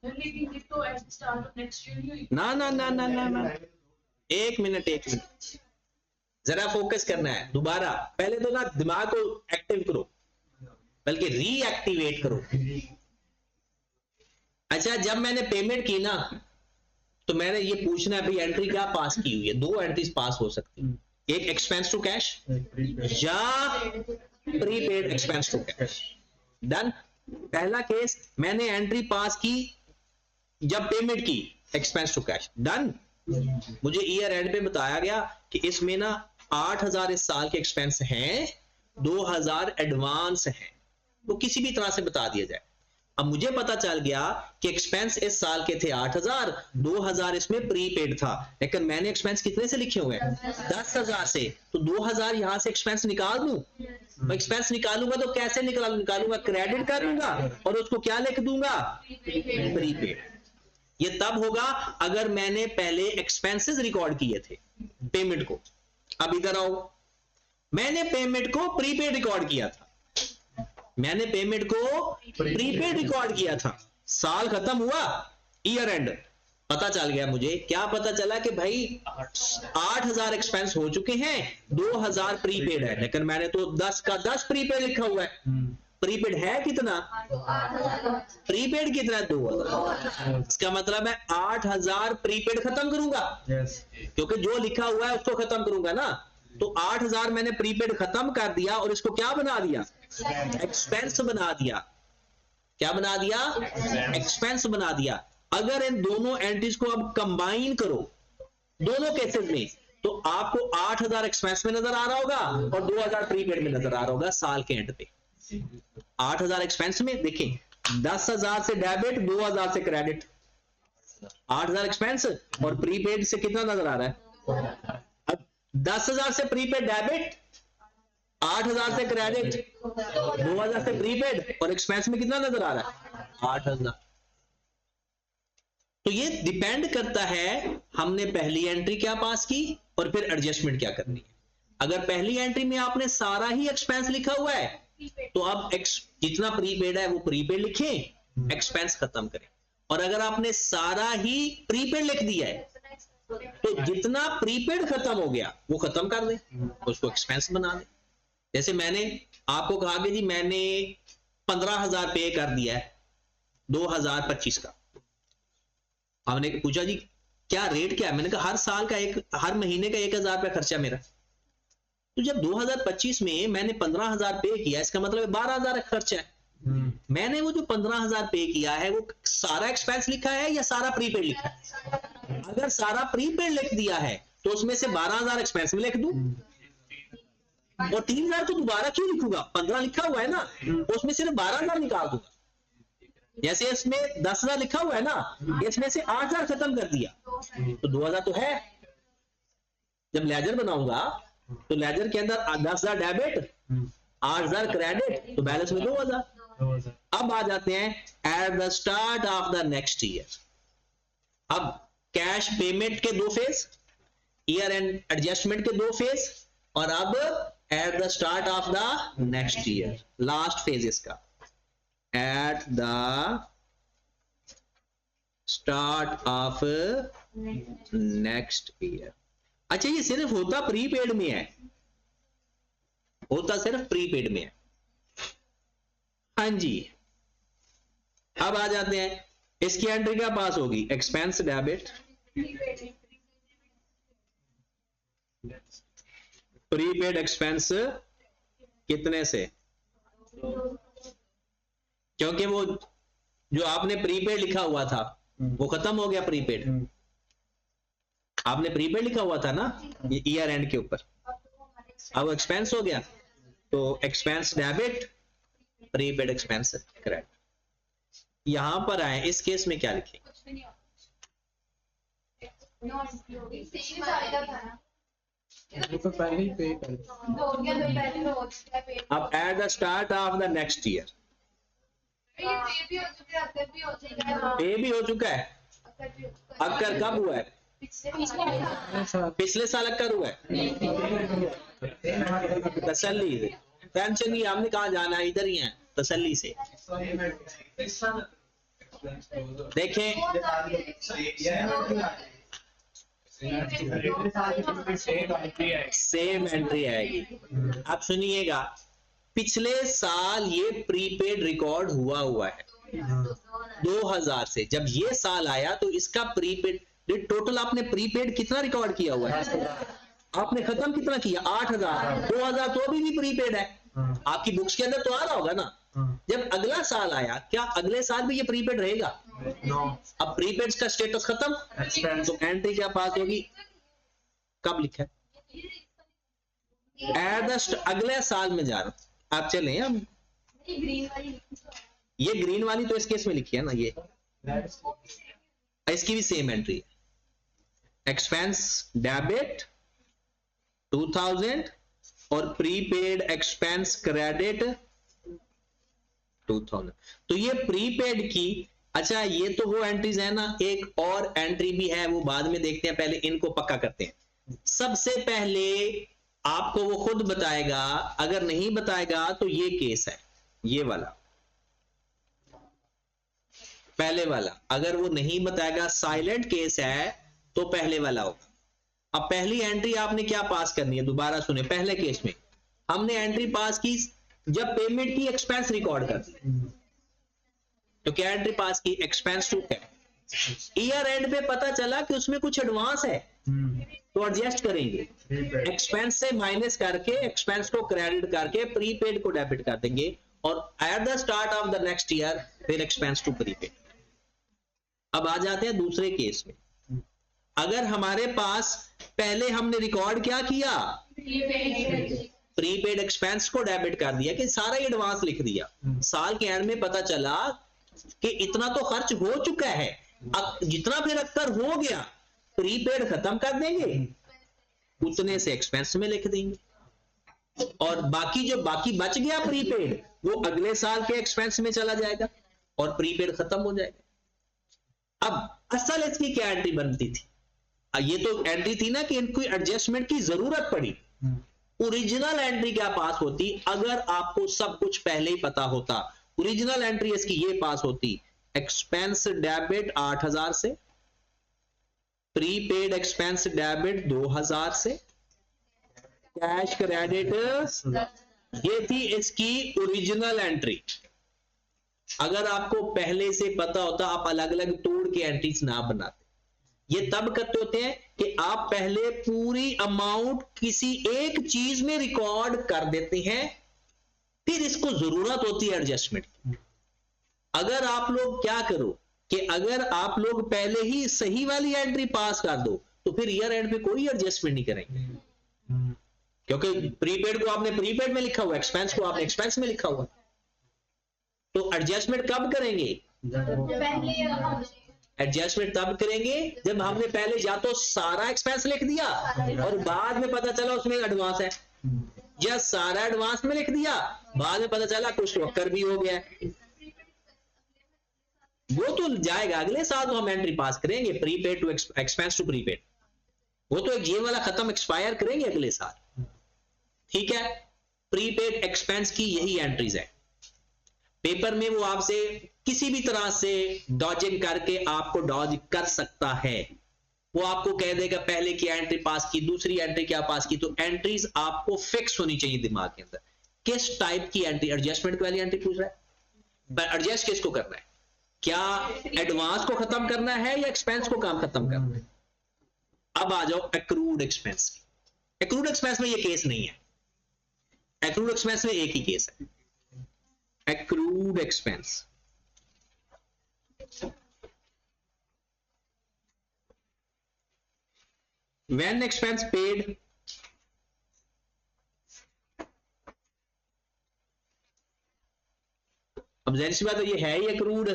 लेकिन ये तो at start of next year ही ना ना ना ना ना ना, एक मिनट जरा फोकस करना है। दोबारा पहले तो ना दिमाग को एक्टिव करो, बल्कि रीएक्टिवेट करो। अच्छा, जब मैंने पेमेंट की ना, तो मैंने ये पूछना है भाई एंट्री क्या पास की हुई है? दो एंट्रीज पास हो सकती है, एक एक्सपेंस टू कैश या prepaid expense to cash. Done. पहला केस मैंने एंट्री पास की जब पेमेंट की एक्सपेंस टू कैश। डन। मुझे ईयर एंड पे बताया गया कि इसमें ना 8,000 इस साल के एक्सपेंस हैं, 2,000 एडवांस हैं, वो किसी भी तरह से बता दिया जाए। अब मुझे पता चल गया कि एक्सपेंस इस साल के थे 8,000, 2,000 इसमें प्रीपेड था, लेकिन मैंने एक्सपेंस कितने से लिखे हुए हैं? 10,000 से। तो 2,000 यहां से एक्सपेंस निकाल दूं। एक्सपेंस निकालूंगा तो कैसे निकालूंगा? क्रेडिट करूंगा और उसको क्या लिख दूंगा? प्रीपेड। ये तब होगा अगर मैंने पहले एक्सपेंसेस रिकॉर्ड किए थे पेमेंट को। अब इधर आओ, मैंने पेमेंट को प्रीपेड रिकॉर्ड किया था, मैंने पेमेंट को प्रीपेड रिकॉर्ड किया था। साल खत्म हुआ, ईयर एंड, पता चल गया मुझे। क्या पता चला कि भाई 8,000 एक्सपेंस हो चुके हैं, 2,000 प्रीपेड है, लेकिन मैंने तो 10 का 10 प्रीपेड लिखा हुआ है। प्रीपेड है कितना? प्रीपेड कितना है? 2,000। इसका मतलब है 8,000 प्रीपेड खत्म करूंगा, क्योंकि जो लिखा हुआ है उसको खत्म करूंगा ना। तो 8,000 मैंने प्रीपेड खत्म कर दिया और इसको क्या बना दिया? एक्सपेंस बना दिया। क्या बना दिया? एक्सपेंस बना दिया। अगर इन दोनों एंट्रीज को अब कंबाइन करो दोनों केसेस में, तो आपको 8,000 एक्सपेंस में नजर आ रहा होगा और 2,000 प्रीपेड में नजर आ रहा होगा साल के एंड पे। 8,000 एक्सपेंस में देखें, 10,000 से डेबिट, 2,000 से क्रेडिट। 8,000 एक्सपेंस और प्रीपेड से कितना नजर आ रहा है? अब 10,000 से प्रीपेड डेबिट, 8,000 से क्रेडिट, 2,000 से प्रीपेड, और एक्सपेंस में कितना नजर आ रहा है? 8,000। तो ये डिपेंड करता है हमने पहली एंट्री क्या पास की और फिर एडजस्टमेंट क्या करनी है। अगर पहली एंट्री में आपने सारा ही एक्सपेंस लिखा हुआ है, तो अब जितना प्रीपेड है वो प्रीपेड लिखें, एक्सपेंस खत्म करें। और अगर आपने सारा ही प्रीपेड लिख दिया है, तो जितना प्रीपेड खत्म हो गया वो खत्म कर दें, उसको एक्सपेंस बना दें। जैसे मैंने आपको कहा कि जी मैंने 15,000 पे कर दिया है 2025 का। हमने पूछा जी क्या रेट क्या है? मैंने कहा हर साल का हर महीने का 1,000 रुपया खर्चा मेरा। तो जब 2025 में मैंने 15,000 पे किया, इसका मतलब 12,000 खर्चा है। मैंने वो जो 15,000 पे किया है वो सारा एक्सपेंस लिखा है या सारा प्रीपेड लिखा है? अगर सारा प्रीपेड लिख दिया है तो उसमें से 12,000 एक्सपेंस में लिख दूं और 3,000 को दोबारा क्यों लिखूंगा? 15 लिखा हुआ है ना, उसमें सिर्फ 12,000 निकाल दूंगा। जैसे इसमें 10,000 लिखा हुआ है ना, इसमें से 8,000 खत्म कर दिया तो 2,000 तो है। जब लेजर बनाऊंगा तो लेजर के अंदर 10,000 डेबिट, 8,000 क्रेडिट, तो बैलेंस में 2,000। अब आ जाते हैं eight the start of the next year. अब कैश पेमेंट के 2 फेज, ईयर एंड एडजस्टमेंट के 2 फेज, और अब at the start of the next year last phase इसका, at the start of next year. अच्छा, ये सिर्फ होता प्रीपेड में है, होता सिर्फ प्रीपेड में है। हाँ जी, अब आ जाते हैं, इसकी एंट्री क्या पास होगी, एक्सपेंस डेबिट, प्रीपेड एक्सपेंस कितने से, क्योंकि वो जो आपने प्रीपेड लिखा हुआ था वो खत्म हो गया, प्रीपेड आपने प्रीपेड लिखा हुआ था ना ईयर एंड के ऊपर, अब एक्सपेंस हो गया, तो expense debit, prepaid expense credit. यहां पर आए, इस केस में क्या लिखें, वो तो पहले ही पे कर, अब at the start of the next year पे भी हो चुका है, अक्कर कब हुआ है, पिछले साल अक्कर हुआ है, तसल्ली से, टेंशन नहीं, हमने कहा जाना है, इधर ही है, तसल्ली से देखें। सेम एंट्री आएगी। अब सुनिएगा, पिछले साल ये प्रीपेड रिकॉर्ड हुआ है 2000 से, जब ये साल आया तो इसका प्रीपेड टोटल आपने प्रीपेड कितना रिकॉर्ड किया हुआ है, आपने खत्म कितना किया, 8000, 2000 तो अभी भी प्रीपेड है, आपकी बुक्स के अंदर तो आ रहा होगा ना। जब अगला साल आया, क्या अगले साल भी ये प्रीपेड रहेगा? अब प्रीपेड का स्टेटस खत्म, तो एंट्री क्या पास होगी, कब लिखा है, अगले साल में जा रहा हूं, आप चलें। अब ये ग्रीन वाली तो इस केस में लिखी है ना, ये इसकी भी सेम एंट्री है, एक्सपेंस डेबिट 2000 और प्रीपेड एक्सपेंस क्रेडिट 2000। तो ये प्रीपेड की, अच्छा ये तो वो एंट्रीज है ना, एक और एंट्री भी है, वो बाद में देखते हैं, पहले इनको पक्का करते हैं। सबसे पहले आपको वो खुद बताएगा, अगर नहीं बताएगा तो ये केस है, ये वाला पहले वाला, अगर वो नहीं बताएगा, साइलेंट केस है, तो पहले वाला होगा। अब पहली एंट्री आपने क्या पास करनी है, दोबारा सुने, पहले केस में हमने एंट्री पास की जब पेमेंट की एक्सपेंस रिकॉर्ड कर दी, तो क्या एंट्री पास की, expense to cash. Year end पे पता चला कि उसमें कुछ एडवांस है, तो एडजस्ट करेंगे, एक्सपेंस से माइनस करके एक्सपेंस को क्रेडिट करके प्रीपेड को डेबिट कर देंगे, और eight the start of the next year फिर एक्सपेंस टू प्रीपेड। अब आ जाते हैं दूसरे केस में, अगर हमारे पास पहले हमने रिकॉर्ड क्या किया, प्रीपेड एक्सपेंस को डेबिट कर दिया, कि सारा एडवांस लिख दिया, साल के एंड में पता चला कि इतना तो खर्च हो चुका है, अब जितना फिर अक्सर हो गया प्रीपेड खत्म कर देंगे, उतने से एक्सपेंस में लिख देंगे, और बाकी जो बाकी बच गया प्रीपेड वो अगले साल के एक्सपेंस में चला जाएगा और प्रीपेड खत्म हो जाएगा। अब असल इसकी क्या एंट्री बनती थी, ये तो एंट्री थी ना कि इनको एडजस्टमेंट की जरूरत पड़ी। ओरिजिनल एंट्री क्या पास होती, अगर आपको सब कुछ पहले ही पता होता, ओरिजिनल एंट्री इसकी ये पास होती, एक्सपेंस डेबिट 8000 से, प्रीपेड एक्सपेंस डेबिट 2000 से, कैश क्रेडिट, ये थी इसकी ओरिजिनल एंट्री। अगर आपको पहले से पता होता, आप अलग अलग तोड़ के एंट्रीज ना बनाते। ये तब करते होते हैं कि आप पहले पूरी अमाउंट किसी एक चीज में रिकॉर्ड कर देते हैं, फिर इसको जरूरत होती है एडजस्टमेंट की। अगर आप लोग क्या करो कि अगर आप लोग पहले ही सही वाली एंट्री पास कर दो, तो फिर ईयर एंड पे कोई एडजस्टमेंट नहीं करेंगे, क्योंकि प्रीपेड को आपने प्रीपेड में लिखा हुआ, एक्सपेंस को आपने एक्सपेंस में लिखा हुआ, तो एडजस्टमेंट कब करेंगे, एडजस्टमेंट तब करेंगे जब हमने पहले या तो सारा एक्सपेंस लिख दिया और बाद में पता चला उसमें एडवांस है, या सारा एडवांस में लिख दिया, बाद में पता चला कुछ टोकर भी हो गया है। वो तो जाएगा अगले साल, तो हम एंट्री पास करेंगे prepaid to expense to prepaid, वो तो एक ये वाला खत्म एक्सपायर करेंगे अगले साल। ठीक है, प्रीपेड एक्सपेंस की यही एंट्रीज है। पेपर में वो आपसे किसी भी तरह से डॉजिंग करके आपको डॉज कर सकता है। वो आपको कह देगा पहले की एंट्री पास की, दूसरी एंट्री क्या पास की, तो एंट्रीज आपको फिक्स होनी चाहिए दिमाग के अंदर। किस टाइप की एंट्री, एडजस्टमेंट वाली एंट्री पूछ रहा है, एडजस्ट किसको करना है, क्या एडवांस को खत्म करना है या एक्सपेंस को काम खत्म करना है। अब आ जाओ एक्रूड एक्सपेंस। एक्रूड एक्सपेंस में ये केस नहीं है, एक्रूड एक्सपेंस में एक ही केस है, accrued expense. When expense paid, अब जाहिर सी बात है ये है ही एक्रूड।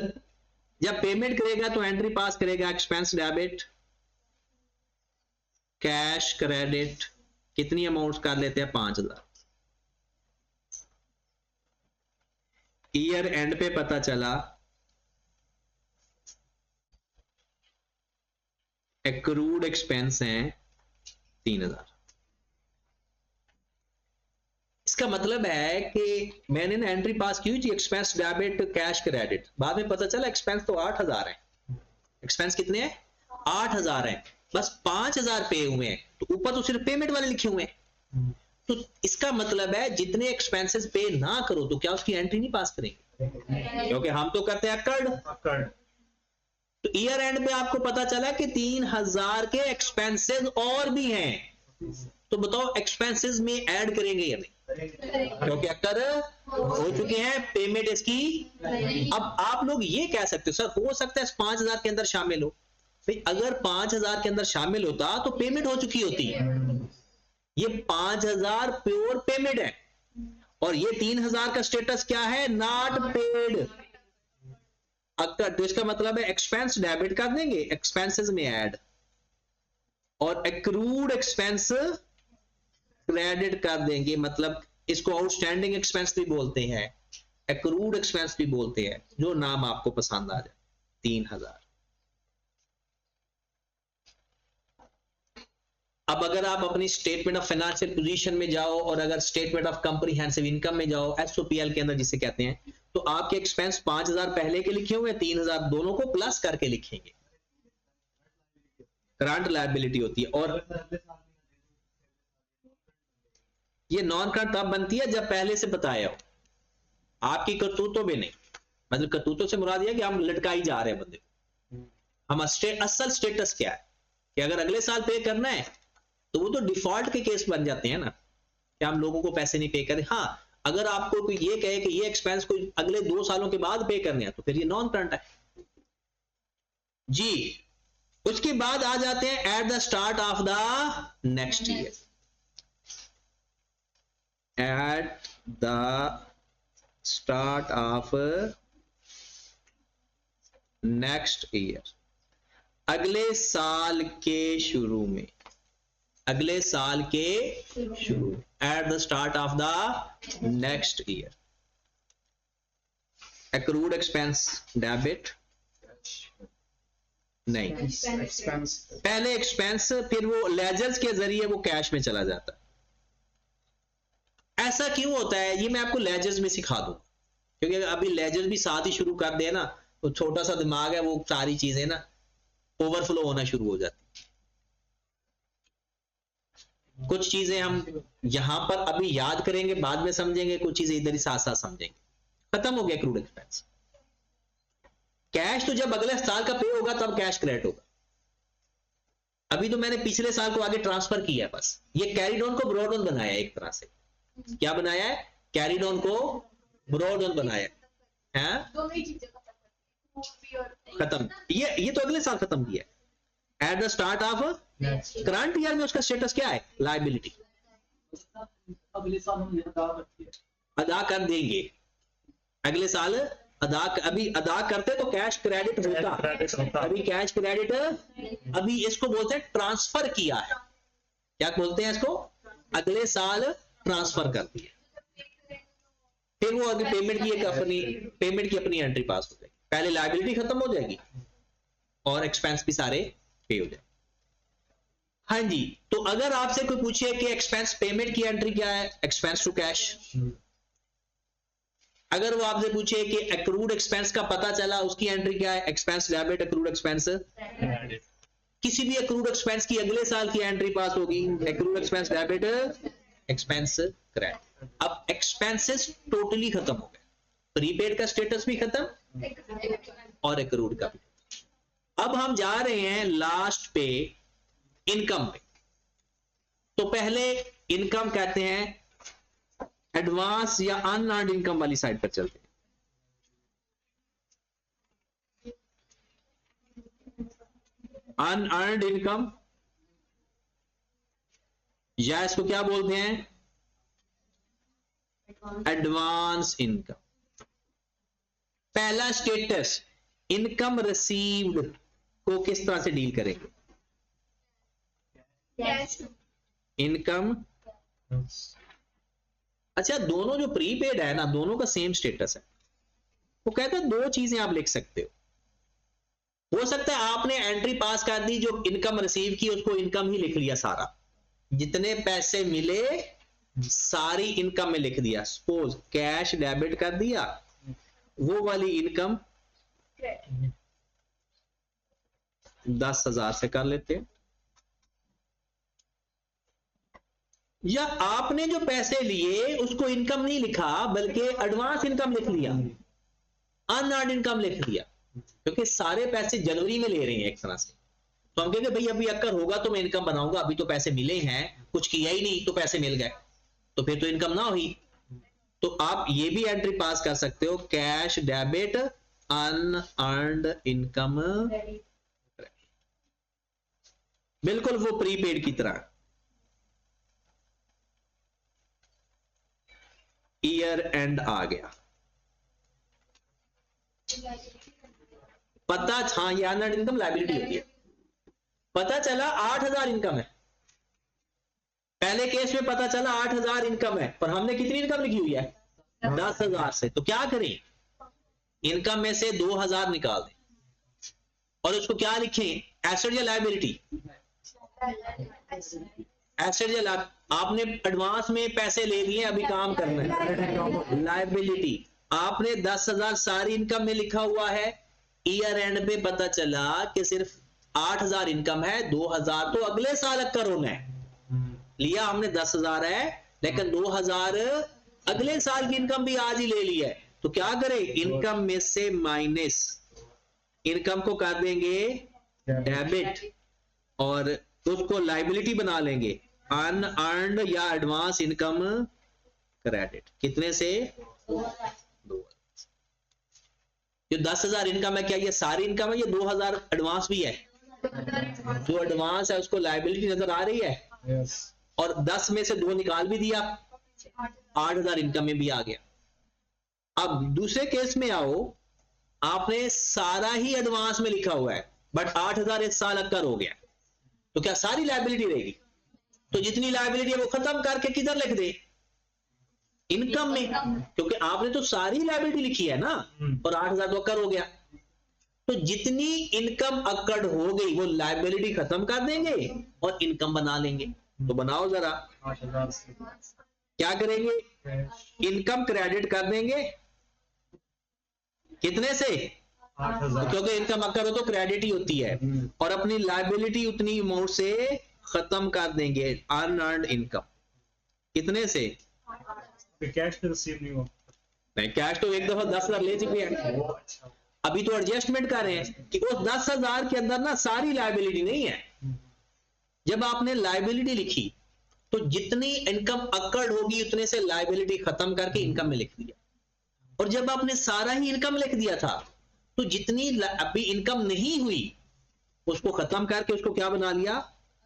जब पेमेंट करेगा तो एंट्री पास करेगा एक्सपेंस डेबिट, कैश क्रेडिट, कितनी अमाउंट कर लेते हैं 5000। ईयर एंड पे पता चला एक्रूड एक्सपेंस हैं 3000। इसका मतलब है कि मैंने ना एंट्री पास की हुई थी एक्सपेंस डेबिट कैश क्रेडिट, बाद में पता चला एक्सपेंस तो 8000 है। एक्सपेंस कितने हैं 8000 है, बस 5000 पे हुए हैं, तो ऊपर तो सिर्फ पेमेंट वाले लिखे हुए हैं। तो इसका मतलब है जितने एक्सपेंसेस पे ना करो तो क्या उसकी एंट्री नहीं पास करेंगे, क्योंकि हम तो करते हैं अकड़। तो ईयर एंड पे आपको पता चला कि 3000 के एक्सपेंसेस और भी हैं, तो बताओ एक्सपेंसेस में ऐड करेंगे या नहीं, क्योंकि अक्कर हो चुके हैं, पेमेंट इसकी। अब आप लोग ये कह सकते हो सर हो सकता है 5000 के अंदर शामिल हो, भाई अगर 5000 के अंदर शामिल होता तो पेमेंट हो चुकी होती है। ये 5000 प्योर पेमेंट है और ये 3000 का स्टेटस क्या है, नॉट पेड। अक्कर, तो इसका मतलब है एक्सपेंस डेबिट कर देंगे, एक्सपेंसेस में ऐड, और एक्रूड एक्सपेंस क्रेडिट कर देंगे। मतलब इसको आउटस्टैंडिंग एक्सपेंस भी बोलते हैं, एक्रूड एक्सपेंस भी बोलते हैं, जो नाम आपको पसंद आ जाए। 3000। अब अगर आप अपनी स्टेटमेंट ऑफ फाइनेंशियल पोजीशन में जाओ और अगर स्टेटमेंट ऑफ कॉम्प्रिहेंसिव इनकम में जाओ, एसओपीएल के अंदर जिसे कहते हैं, तो आपके एक्सपेंस 5000 पहले के लिखे हुए, 3000 दोनों को प्लस करके लिखेंगे, करंट लायबिलिटी होती है। और ये नॉन करंट तब बनती है जब पहले से बताया हो, आपकी करतूतों में नहीं। मतलब करतूतों से मुराद यह कि हम लटकाई जा रहे हैं बंदे को। हम असल स्टेटस क्या है कि अगर अगले साल पे करना है तो वो तो डिफॉल्ट के केस बन जाते हैं ना, कि हम लोगों को पैसे नहीं पे करें। हाँ, अगर आपको कोई ये कहे कि ये एक्सपेंस कोई अगले 2 सालों के बाद पे करने हैं तो फिर ये नॉन करंट है जी। उसके बाद आ जाते हैं eight the start of the next year, eight the start of next year, अगले साल के शुरू में, अगले साल के शुरू, eight the start of the next year. Accrued expense debit नहीं, पहले एक्सपेंस फिर वो लेजर्स के जरिए वो कैश में चला जाता है। ऐसा क्यों होता है ये मैं आपको लेजर्स में सिखा दूं, क्योंकि अभी लेजर्स भी साथ ही शुरू कर दे ना तो छोटा सा दिमाग है, वो सारी चीजें ना ओवरफ्लो होना शुरू हो जाती। कुछ चीजें हम यहां पर अभी याद करेंगे, बाद में समझेंगे, कुछ चीजें इधर ही साथ साथ समझेंगे। खत्म हो गया एक्रूड एक्सपेंस। कैश तो जब अगले साल का पे होगा तब कैश क्रेडिट होगा। अभी तो मैंने पिछले साल को आगे ट्रांसफर किया है, बस ये कैरीड ऑन को ब्रॉड ऑन बनाया है। एक तरह से क्या बनाया है, कैरीड ऑन को ब्रॉड ऑन बनाया है, दोनों ही चीजें खत्म। ये तो अगले साल खत्म किया है। Eight the start of current year में उसका स्टेटस क्या है, लायबिलिटी। अगले साल हम अदा कर देंगे, अगले साल अदा, अभी अदा करते तो कैश क्रेडिट होता, अभी कैश क्रेडिट, अभी इसको बोलते हैं ट्रांसफर किया है। क्या बोलते हैं इसको, अगले साल ट्रांसफर कर दिया। फिर वो अभी पेमेंट की अपनी एंट्री पास हो जाएगी। पहले लायबिलिटी खत्म हो जाएगी और एक्सपेंस भी सारे पे हो जाए। हाँ जी, तो अगर आपसे कोई पूछे कि एक्सपेंस पेमेंट की एंट्री क्या है, एक्सपेंस टू कैश। अगर वो आपसे पूछे कि एक्रूड एक्सपेंस का पता चला, उसकी एंट्री क्या है, एक्सपेंस डेबिट एक्रूड एक्सपेंस। किसी भी एक्रूड एक्सपेंस की अगले साल की एंट्री पास होगी, accrued expense debit expense credit. अब एक्सपेंसेस टोटली खत्म हो गए, प्रीपेड का स्टेटस भी खत्म और एक्रूड का भी। अब हम जा रहे हैं लास्ट पे, इनकम पे। तो पहले इनकम कहते हैं, एडवांस या अनअर्न्ड इनकम वाली साइड पर चलते हैं। अनअर्न्ड इनकम या इसको क्या बोलते हैं, एडवांस इनकम। पहला स्टेटस, इनकम रिसीव्ड को किस तरह से डील करेंगे, इनकम। अच्छा, दोनों जो प्रीपेड है ना, दोनों का सेम स्टेटस है। वो कहते हैं दो चीजें आप लिख सकते हो सकता है आपने एंट्री पास कर दी, जो इनकम रिसीव की उसको इनकम ही लिख लिया, सारा जितने पैसे मिले सारी इनकम में लिख दिया। सपोज कैश डेबिट कर दिया, वो वाली इनकम 10,000 से कर लेते हैं। या आपने जो पैसे लिए उसको इनकम नहीं लिखा, बल्कि एडवांस इनकम लिख लिया, अनअर्न्ड इनकम लिख दिया, क्योंकि सारे पैसे जनवरी में ले रहे हैं एक तरह से। तो हम कहेंगे भाई अभी अक्कर होगा तो मैं इनकम बनाऊंगा, अभी तो पैसे मिले हैं, कुछ किया ही नहीं तो पैसे मिल गए, तो फिर तो इनकम ना हुई। तो आप ये भी एंट्री पास कर सकते हो, कैश डेबिट अनअर्न्ड इनकम, बिल्कुल वो प्रीपेड की तरह। ईयर एंड आ गया, पता, हाँ ये अनअर्न्ड इनकम लायबिलिटी होती है। पता चला 8,000 इनकम है, पहले केस में पता चला 8,000 इनकम है, पर हमने कितनी इनकम लिखी हुई है, 10,000 से। तो क्या करें, इनकम में से 2,000 निकाल दें और उसको क्या लिखें, एसेट या लायबिलिटी। एसेट या आपने एडवांस में पैसे ले लिए, अभी काम करना है, लायबिलिटी। आपने 10,000 सारी इनकम में लिखा हुआ है, ईयर एंड पे पता चला कि सिर्फ 8,000 इनकम है, 2,000 तो अगले साल अक्कर होना है। लिया हमने 10,000 है, लेकिन 2,000 अगले साल की इनकम भी आज ही ले ली है। तो क्या करें, इनकम में से माइनस, इनकम को कर देंगे डेबिट और उसको लायबिलिटी बना लेंगे, अनअर्न्ड या एडवांस इनकम क्रेडिट। कितने से, 2। जो 10,000 इनकम है, क्या ये सारी इनकम है, ये 2,000 एडवांस भी है? जो एडवांस है उसको लायबिलिटी नजर आ रही है, और 10 में से 2 निकाल भी दिया, 8,000 इनकम में भी आ गया। अब दूसरे केस में आओ, आपने सारा ही एडवांस में लिखा हुआ है, बट 8,000 इस साल अक्कर हो गया, तो क्या सारी लायबिलिटी रहेगी? तो जितनी लायबिलिटी है वो खत्म करके किधर लिख दे, इनकम में, क्योंकि आपने तो सारी लायबिलिटी लिखी है ना, और 8,000 तो अक्कर हो गया। तो जितनी इनकम अक्कड़ हो गई वो लायबिलिटी खत्म कर देंगे और इनकम बना लेंगे। तो बनाओ जरा, क्या करेंगे, इनकम क्रेडिट कर देंगे, कितने से, क्योंकि इनकम अक्कर हो तो क्रेडिट ही होती है, और अपनी लायबिलिटी उतनी अमाउंट से खत्म कर देंगे, अनअर्न्ड इनकम। कितने से, कैश तो रिसीव नहीं हुआ, नहीं कैश तो एक दफा 10,000 ले चुके हैं, अभी तो एडजस्टमेंट कर रहे हैं कि उस 10,000 के अंदर ना सारी लायबिलिटी नहीं है। जब आपने लायबिलिटी लिखी तो जितनी इनकम अक्कड़ होगी उतने से लायबिलिटी खत्म करके इनकम में लिख दिया, और जब आपने सारा ही इनकम लिख दिया था तो जितनी अभी इनकम नहीं हुई उसको खत्म करके उसको क्या बना लिया,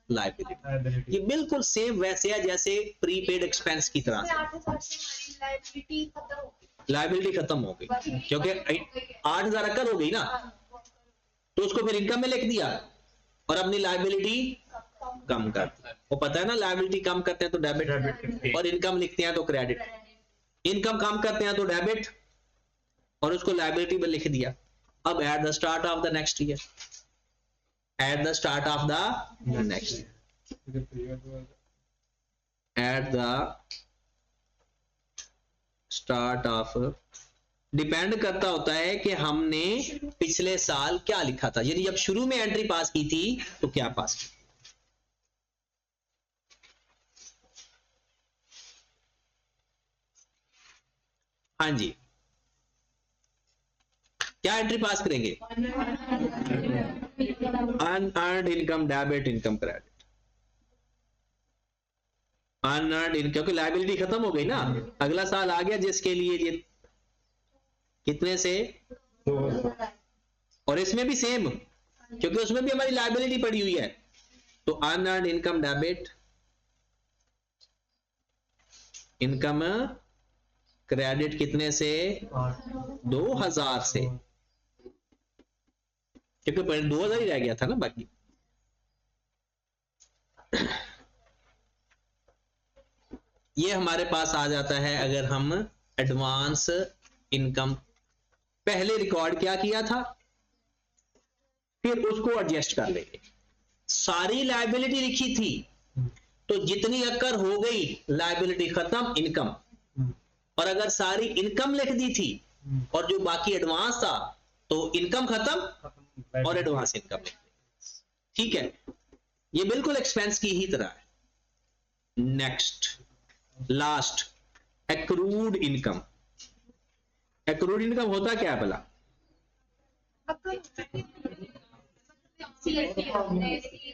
लायबिलिटी। ये बिल्कुल सेम वैसे है जैसे प्रीपेड एक्सपेंस की तरह से लायबिलिटी खत्म हो गई, क्योंकि 8,000 अक्कर हो गई ना, तो उसको फिर इनकम में लिख दिया और अपनी लायबिलिटी कम कर दी। वो पता है ना, लायबिलिटी कम करते हैं तो डेबिट, और इनकम लिखते हैं तो क्रेडिट। इनकम कम करते हैं तो डेबिट, और उसको लायबिलिटी में लिख दिया। अब at the start of the next year, eight the start of the next year, eight the start of, depend करता होता है कि हमने पिछले साल क्या लिखा था, यानी जब शुरू में एंट्री पास की थी तो क्या पास की। हाँ जी, क्या एंट्री पास करेंगे? Unearned income debit, income credit, unearned income, क्योंकि लायबिलिटी खत्म हो गई ना, अगला साल आ गया जिसके लिए ये कितने से, और इसमें भी सेम, क्योंकि उसमें भी हमारी लायबिलिटी पड़ी हुई है। तो unearned income debit, income credit कितने से, 2000 से, क्योंकि पहले 2000 ही रह गया था ना बाकी। ये हमारे पास आ जाता है अगर हम एडवांस इनकम पहले रिकॉर्ड क्या किया था, फिर उसको एडजस्ट कर लेंगे। सारी लायबिलिटी लिखी थी तो जितनी अक्कर हो गई लायबिलिटी खत्म, इनकम, और अगर सारी इनकम लिख दी थी और जो बाकी एडवांस था तो इनकम खत्म और एडवांस इनकम लिख दी। ठीक है, ये बिल्कुल एक्सपेंस की ही तरह है। Next last, accrued income. Accrued income होता क्या है भला?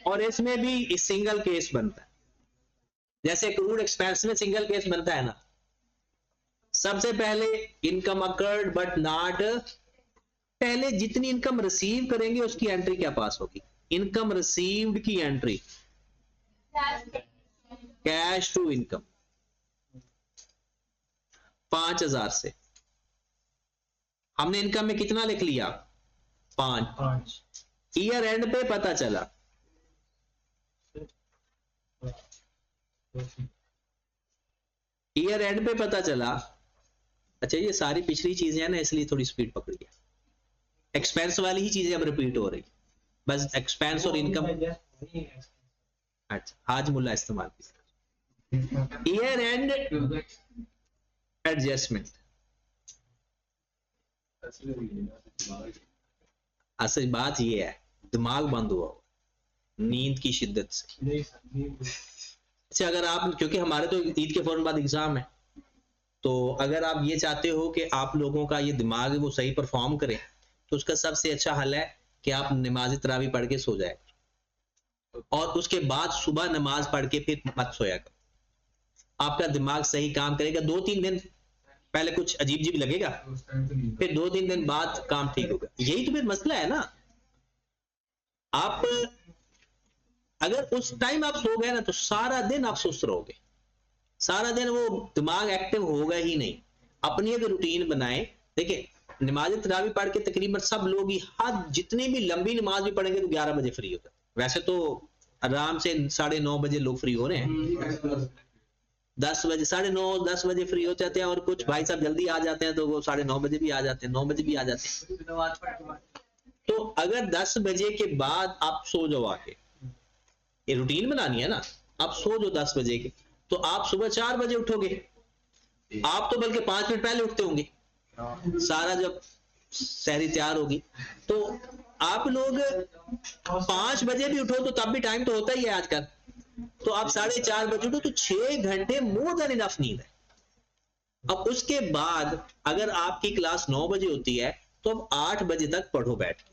और इसमें भी सिंगल केस बनता है, जैसे एक्रूड एक्सपेंस में सिंगल केस बनता है ना। सबसे पहले इनकम अकर्ड बट नॉट, पहले जितनी इनकम रिसीव करेंगे उसकी एंट्री क्या पास होगी? इनकम रिसीव्ड की एंट्री, कैश टू इनकम 5000 से, हमने इनकम में कितना लिख लिया? 5। ईयर एंड पे पता चला ईयर एंड पे पता चला, अच्छा ये सारी पिछली चीजें हैं ना इसलिए थोड़ी स्पीड पकड़ी है, एक्सपेंस वाली ही चीजें अब रिपीट हो रही, बस एक्सपेंस और इनकम। अच्छा हाज मुल्ला इस्तेमाल किया, ईयर एंड एडजस्टमेंट। असल बात ये है दिमाग बंद हुआ नींद की शिद्दत से। अच्छा अगर आप, क्योंकि हमारे तो ईद के फौरन बाद एग्जाम है, तो अगर आप ये चाहते हो कि आप लोगों का ये दिमाग वो सही परफॉर्म करे तो उसका सबसे अच्छा हल है कि आप नमाज तरावी पढ़ के सो जाए और उसके बाद सुबह नमाज पढ़ के फिर मत सोया करो, आपका दिमाग सही काम करेगा। 2-3 दिन पहले कुछ अजीब अजीब लगेगा, फिर 2-3 दिन बाद काम ठीक होगा। यही तो फिर मसला है ना, आप अगर उस टाइम आप सो गए ना तो सारा दिन आप सुस्त रहोगे, सारा दिन वो दिमाग एक्टिव होगा ही नहीं। अपनी अगर रूटीन बनाए, देखिए नमाज तरावी पढ़ के तकरीबन सब लोग ही, हद जितनी भी लंबी नमाज भी पढ़ेंगे तो 11 बजे फ्री होता है। वैसे तो आराम से 9:30 बजे लोग फ्री हो रहे हैं, 10 बजे 9:30 10 बजे फ्री हो जाते हैं, और कुछ भाई साहब जल्दी आ जाते हैं तो वो 9:30 बजे भी आ जाते हैं, 9 बजे भी आ जाते हैं। तो अगर 10 बजे के बाद आप सो जाओ आके, ये रूटीन बनानी है ना, आप सो जाओ 10 बजे के, तो आप सुबह 4 बजे उठोगे। आप तो बल्कि 5 मिनट पहले उठते होंगे, सारा जब सहरी तैयार होगी तो आप लोग 5 बजे भी उठो तो तब भी टाइम तो होता ही है आजकल, तो आप 4:30 बजे उठो तो 6 घंटे मोर देन इनफ नींद है। अब उसके बाद अगर आपकी क्लास 9 बजे होती है तो अब 8 बजे तक पढ़ो बैठ के,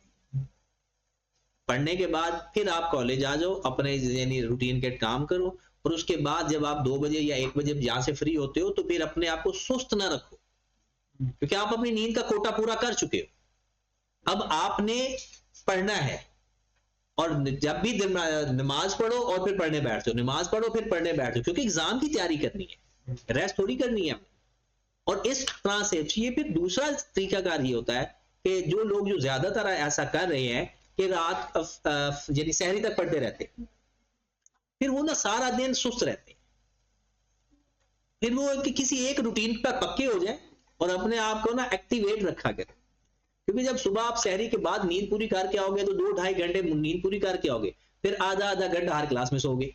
पढ़ने के बाद फिर आप कॉलेज आ जाओ, अपने यानी रूटीन के काम करो, और उसके बाद जब आप 2 बजे या 1 बजे यहां से फ्री होते हो तो फिर अपने आप को सुस्त ना रखो, क्योंकि आप अपनी नींद का कोटा पूरा कर चुके हो। अब आपने पढ़ना है, और जब भी नमाज पढ़ो और फिर पढ़ने बैठते हो, नमाज पढ़ो फिर पढ़ने बैठो, क्योंकि एग्जाम की तैयारी करनी है, रेस्ट थोड़ी करनी है। और इस तरह से ये फिर दूसरा तरीकाकार ये होता है कि जो लोग जो ज्यादातर ऐसा कर रहे हैं कि रात यानी सहरी तक पढ़ते रहते, फिर वो ना सारा दिन सुस्त रहते, फिर वो कि किसी एक रूटीन पर पक्के हो जाए और अपने आप को ना एक्टिवेट रखा करें। क्योंकि जब सुबह आप सहरी के बाद नींद पूरी करके आओगे तो 2-2.5 घंटे नींद पूरी करके आओगे, फिर आधा घंटा हर क्लास में सोओगे।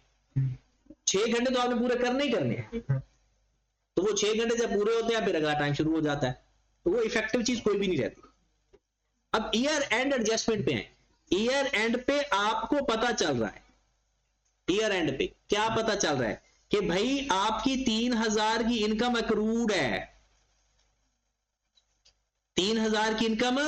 6 घंटे तो आपने पूरे करने ही करने हैं। तो वो 6 घंटे जब पूरे होते हैं फिर अगला टाइम शुरू हो जाता है, तो वो इफेक्टिव चीज कोई भी नहीं रहती। अब ईयर एंड एडजस्टमेंट पे है। ईयर एंड पे आपको पता चल रहा है, ईयर एंड पे क्या पता चल रहा है कि भाई आपकी 3000 की इनकम अक्रूड है। 3000 की इनकम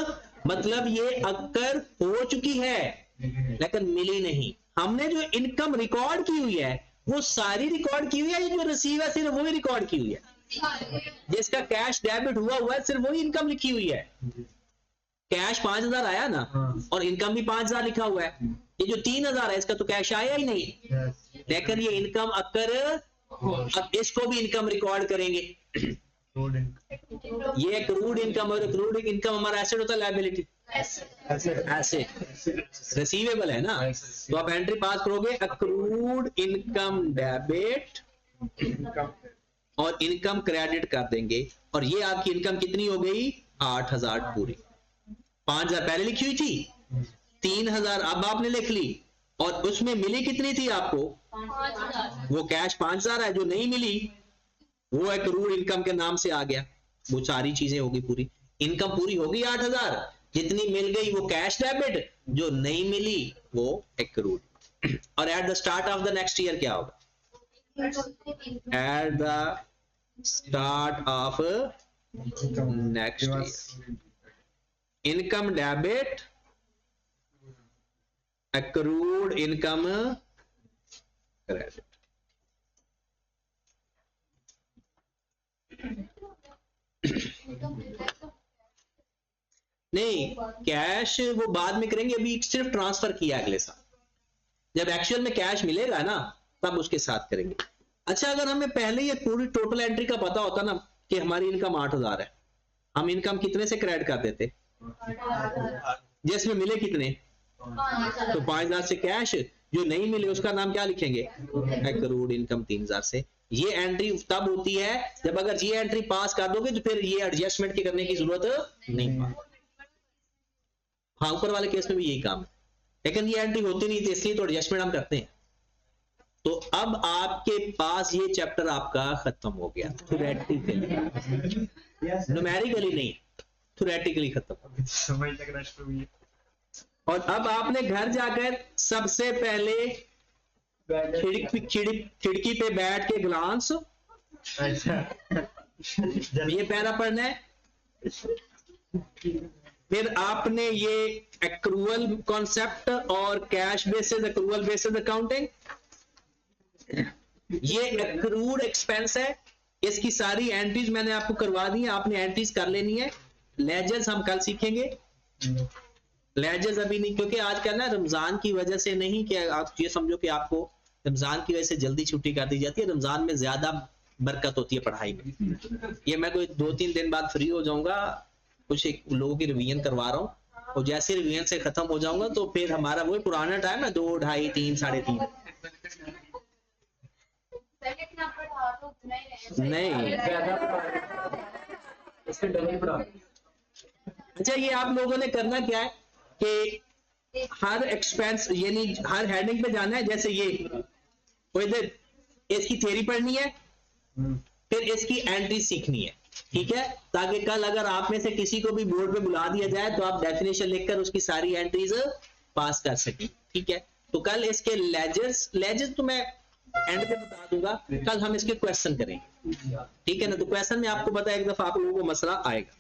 मतलब ये अक्कर हो चुकी है लेकिन मिली नहीं। हमने जो इनकम रिकॉर्ड की हुई है वो सारी रिकॉर्ड की हुई है, जो रिसीव है सिर्फ वही रिकॉर्ड की हुई है। जिसका कैश डेबिट हुआ है सिर्फ वही इनकम लिखी हुई है। कैश 5000 आया ना और इनकम भी 5000 लिखा हुआ है। ये जो 3000 है इसका तो कैश आया ही नहीं, लेकिन ये इनकम अक्कर, अब इसको भी इनकम रिकॉर्ड करेंगे। ये एक्रूड इनकम, और एक्रूड इनकम हमारा एसेट होता है, लायबिलिटी एसेट, रिसीवेबल है ना। तो आप एंट्री पास करोगे एक्रूड इनकम डेबिट और इनकम क्रेडिट कर देंगे, और ये आपकी इनकम कितनी हो गई 8000 पूरी। 5000 पहले लिखी हुई थी, 3000 अब आपने लिख ली, और उसमें मिली कितनी थी आपको, वो कैश 5000 है, जो नहीं मिली वो एक्रूड इनकम के नाम से आ गया। वो सारी चीजें होगी पूरी, इनकम पूरी होगी 8000, जितनी मिल गई वो कैश डेबिट, जो नहीं मिली वो एक्रूड। और eight the start of the next year क्या होगा, eight the start of next year income debit accrued income credit. नहीं, कैश वो बाद में करेंगे, अभी सिर्फ ट्रांसफर किया अगले साल, जब एक्चुअल में कैश मिलेगा ना तब उसके साथ करेंगे। अच्छा, अगर हमें पहले ये पूरी टोटल एंट्री का पता होता ना कि हमारी इनकम 8000 है, हम इनकम कितने से क्रेडिट कर देते, जिसमें मिले कितने, तो 5000 से कैश, जो नहीं मिले उसका नाम क्या लिखेंगे, एक्रूड इनकम 3000 से। ये एंट्री तब होती है जब अगर ये एंट्री पास कर दोगे तो फिर ये एडजस्टमेंट की करने की जरूरत नहीं पड़ती। हाँ, ऊपर वाले केस में भी यही काम है, लेकिन ये एंट्री होती नहीं थी इसलिए तो एडजस्टमेंट हम करते हैं। तो अब आपके पास ये चैप्टर आपका खत्म हो गया, थ्योरेटिकली, न्यूमेरिकली नहीं, थ्योरेटिकली खत्म हो गया। और अब आपने घर जाकर सबसे पहले खिड़की पे बैठ के ग्लांस ये पैरा पढ़ना है, फिर आपने ये एक्रूअल कॉन्सेप्ट और cash basis accrual basis accounting, ये एक्रूड एक्सपेंस है, इसकी सारी एंट्रीज मैंने आपको करवा दी है, आपने एंट्रीज कर लेनी है। लेजर्स हम कल सीखेंगे, लेजर्स अभी नहीं, क्योंकि आजकल ना रमजान की वजह से नहीं, कि आप ये समझो कि आपको रमजान की वजह से जल्दी छुट्टी कर दी जाती है, रमजान में ज्यादा बरकत होती है पढ़ाई में। ये मैं कोई 2-3 दिन बाद फ्री हो जाऊंगा, कुछ एक लोगों की रिवीजन करवा रहा हूँ, और जैसे रिवीजन से खत्म हो जाऊंगा तो फिर हमारा वही पुराना टाइम है 2, 2.5, 3, 3.5 नहीं। अच्छा, ये आप लोगों ने करना क्या है कि हर एक्सपेंस यानी हर हेडिंग पे जाना है, जैसे ये इधर इसकी थ्योरी पढ़नी है, फिर इसकी एंट्री सीखनी है, ठीक है, ताकि कल अगर आप में से किसी को भी बोर्ड पे बुला दिया जाए तो आप डेफिनेशन लिखकर उसकी सारी एंट्रीज पास कर सकें, ठीक है। तो कल इसके लेजर्स तो मैं एंड पे बता दूंगा, कल हम इसके क्वेश्चन करेंगे, ठीक है ना। तो क्वेश्चन में आपको पता है एक दफा आप लोगों को मसला आएगा।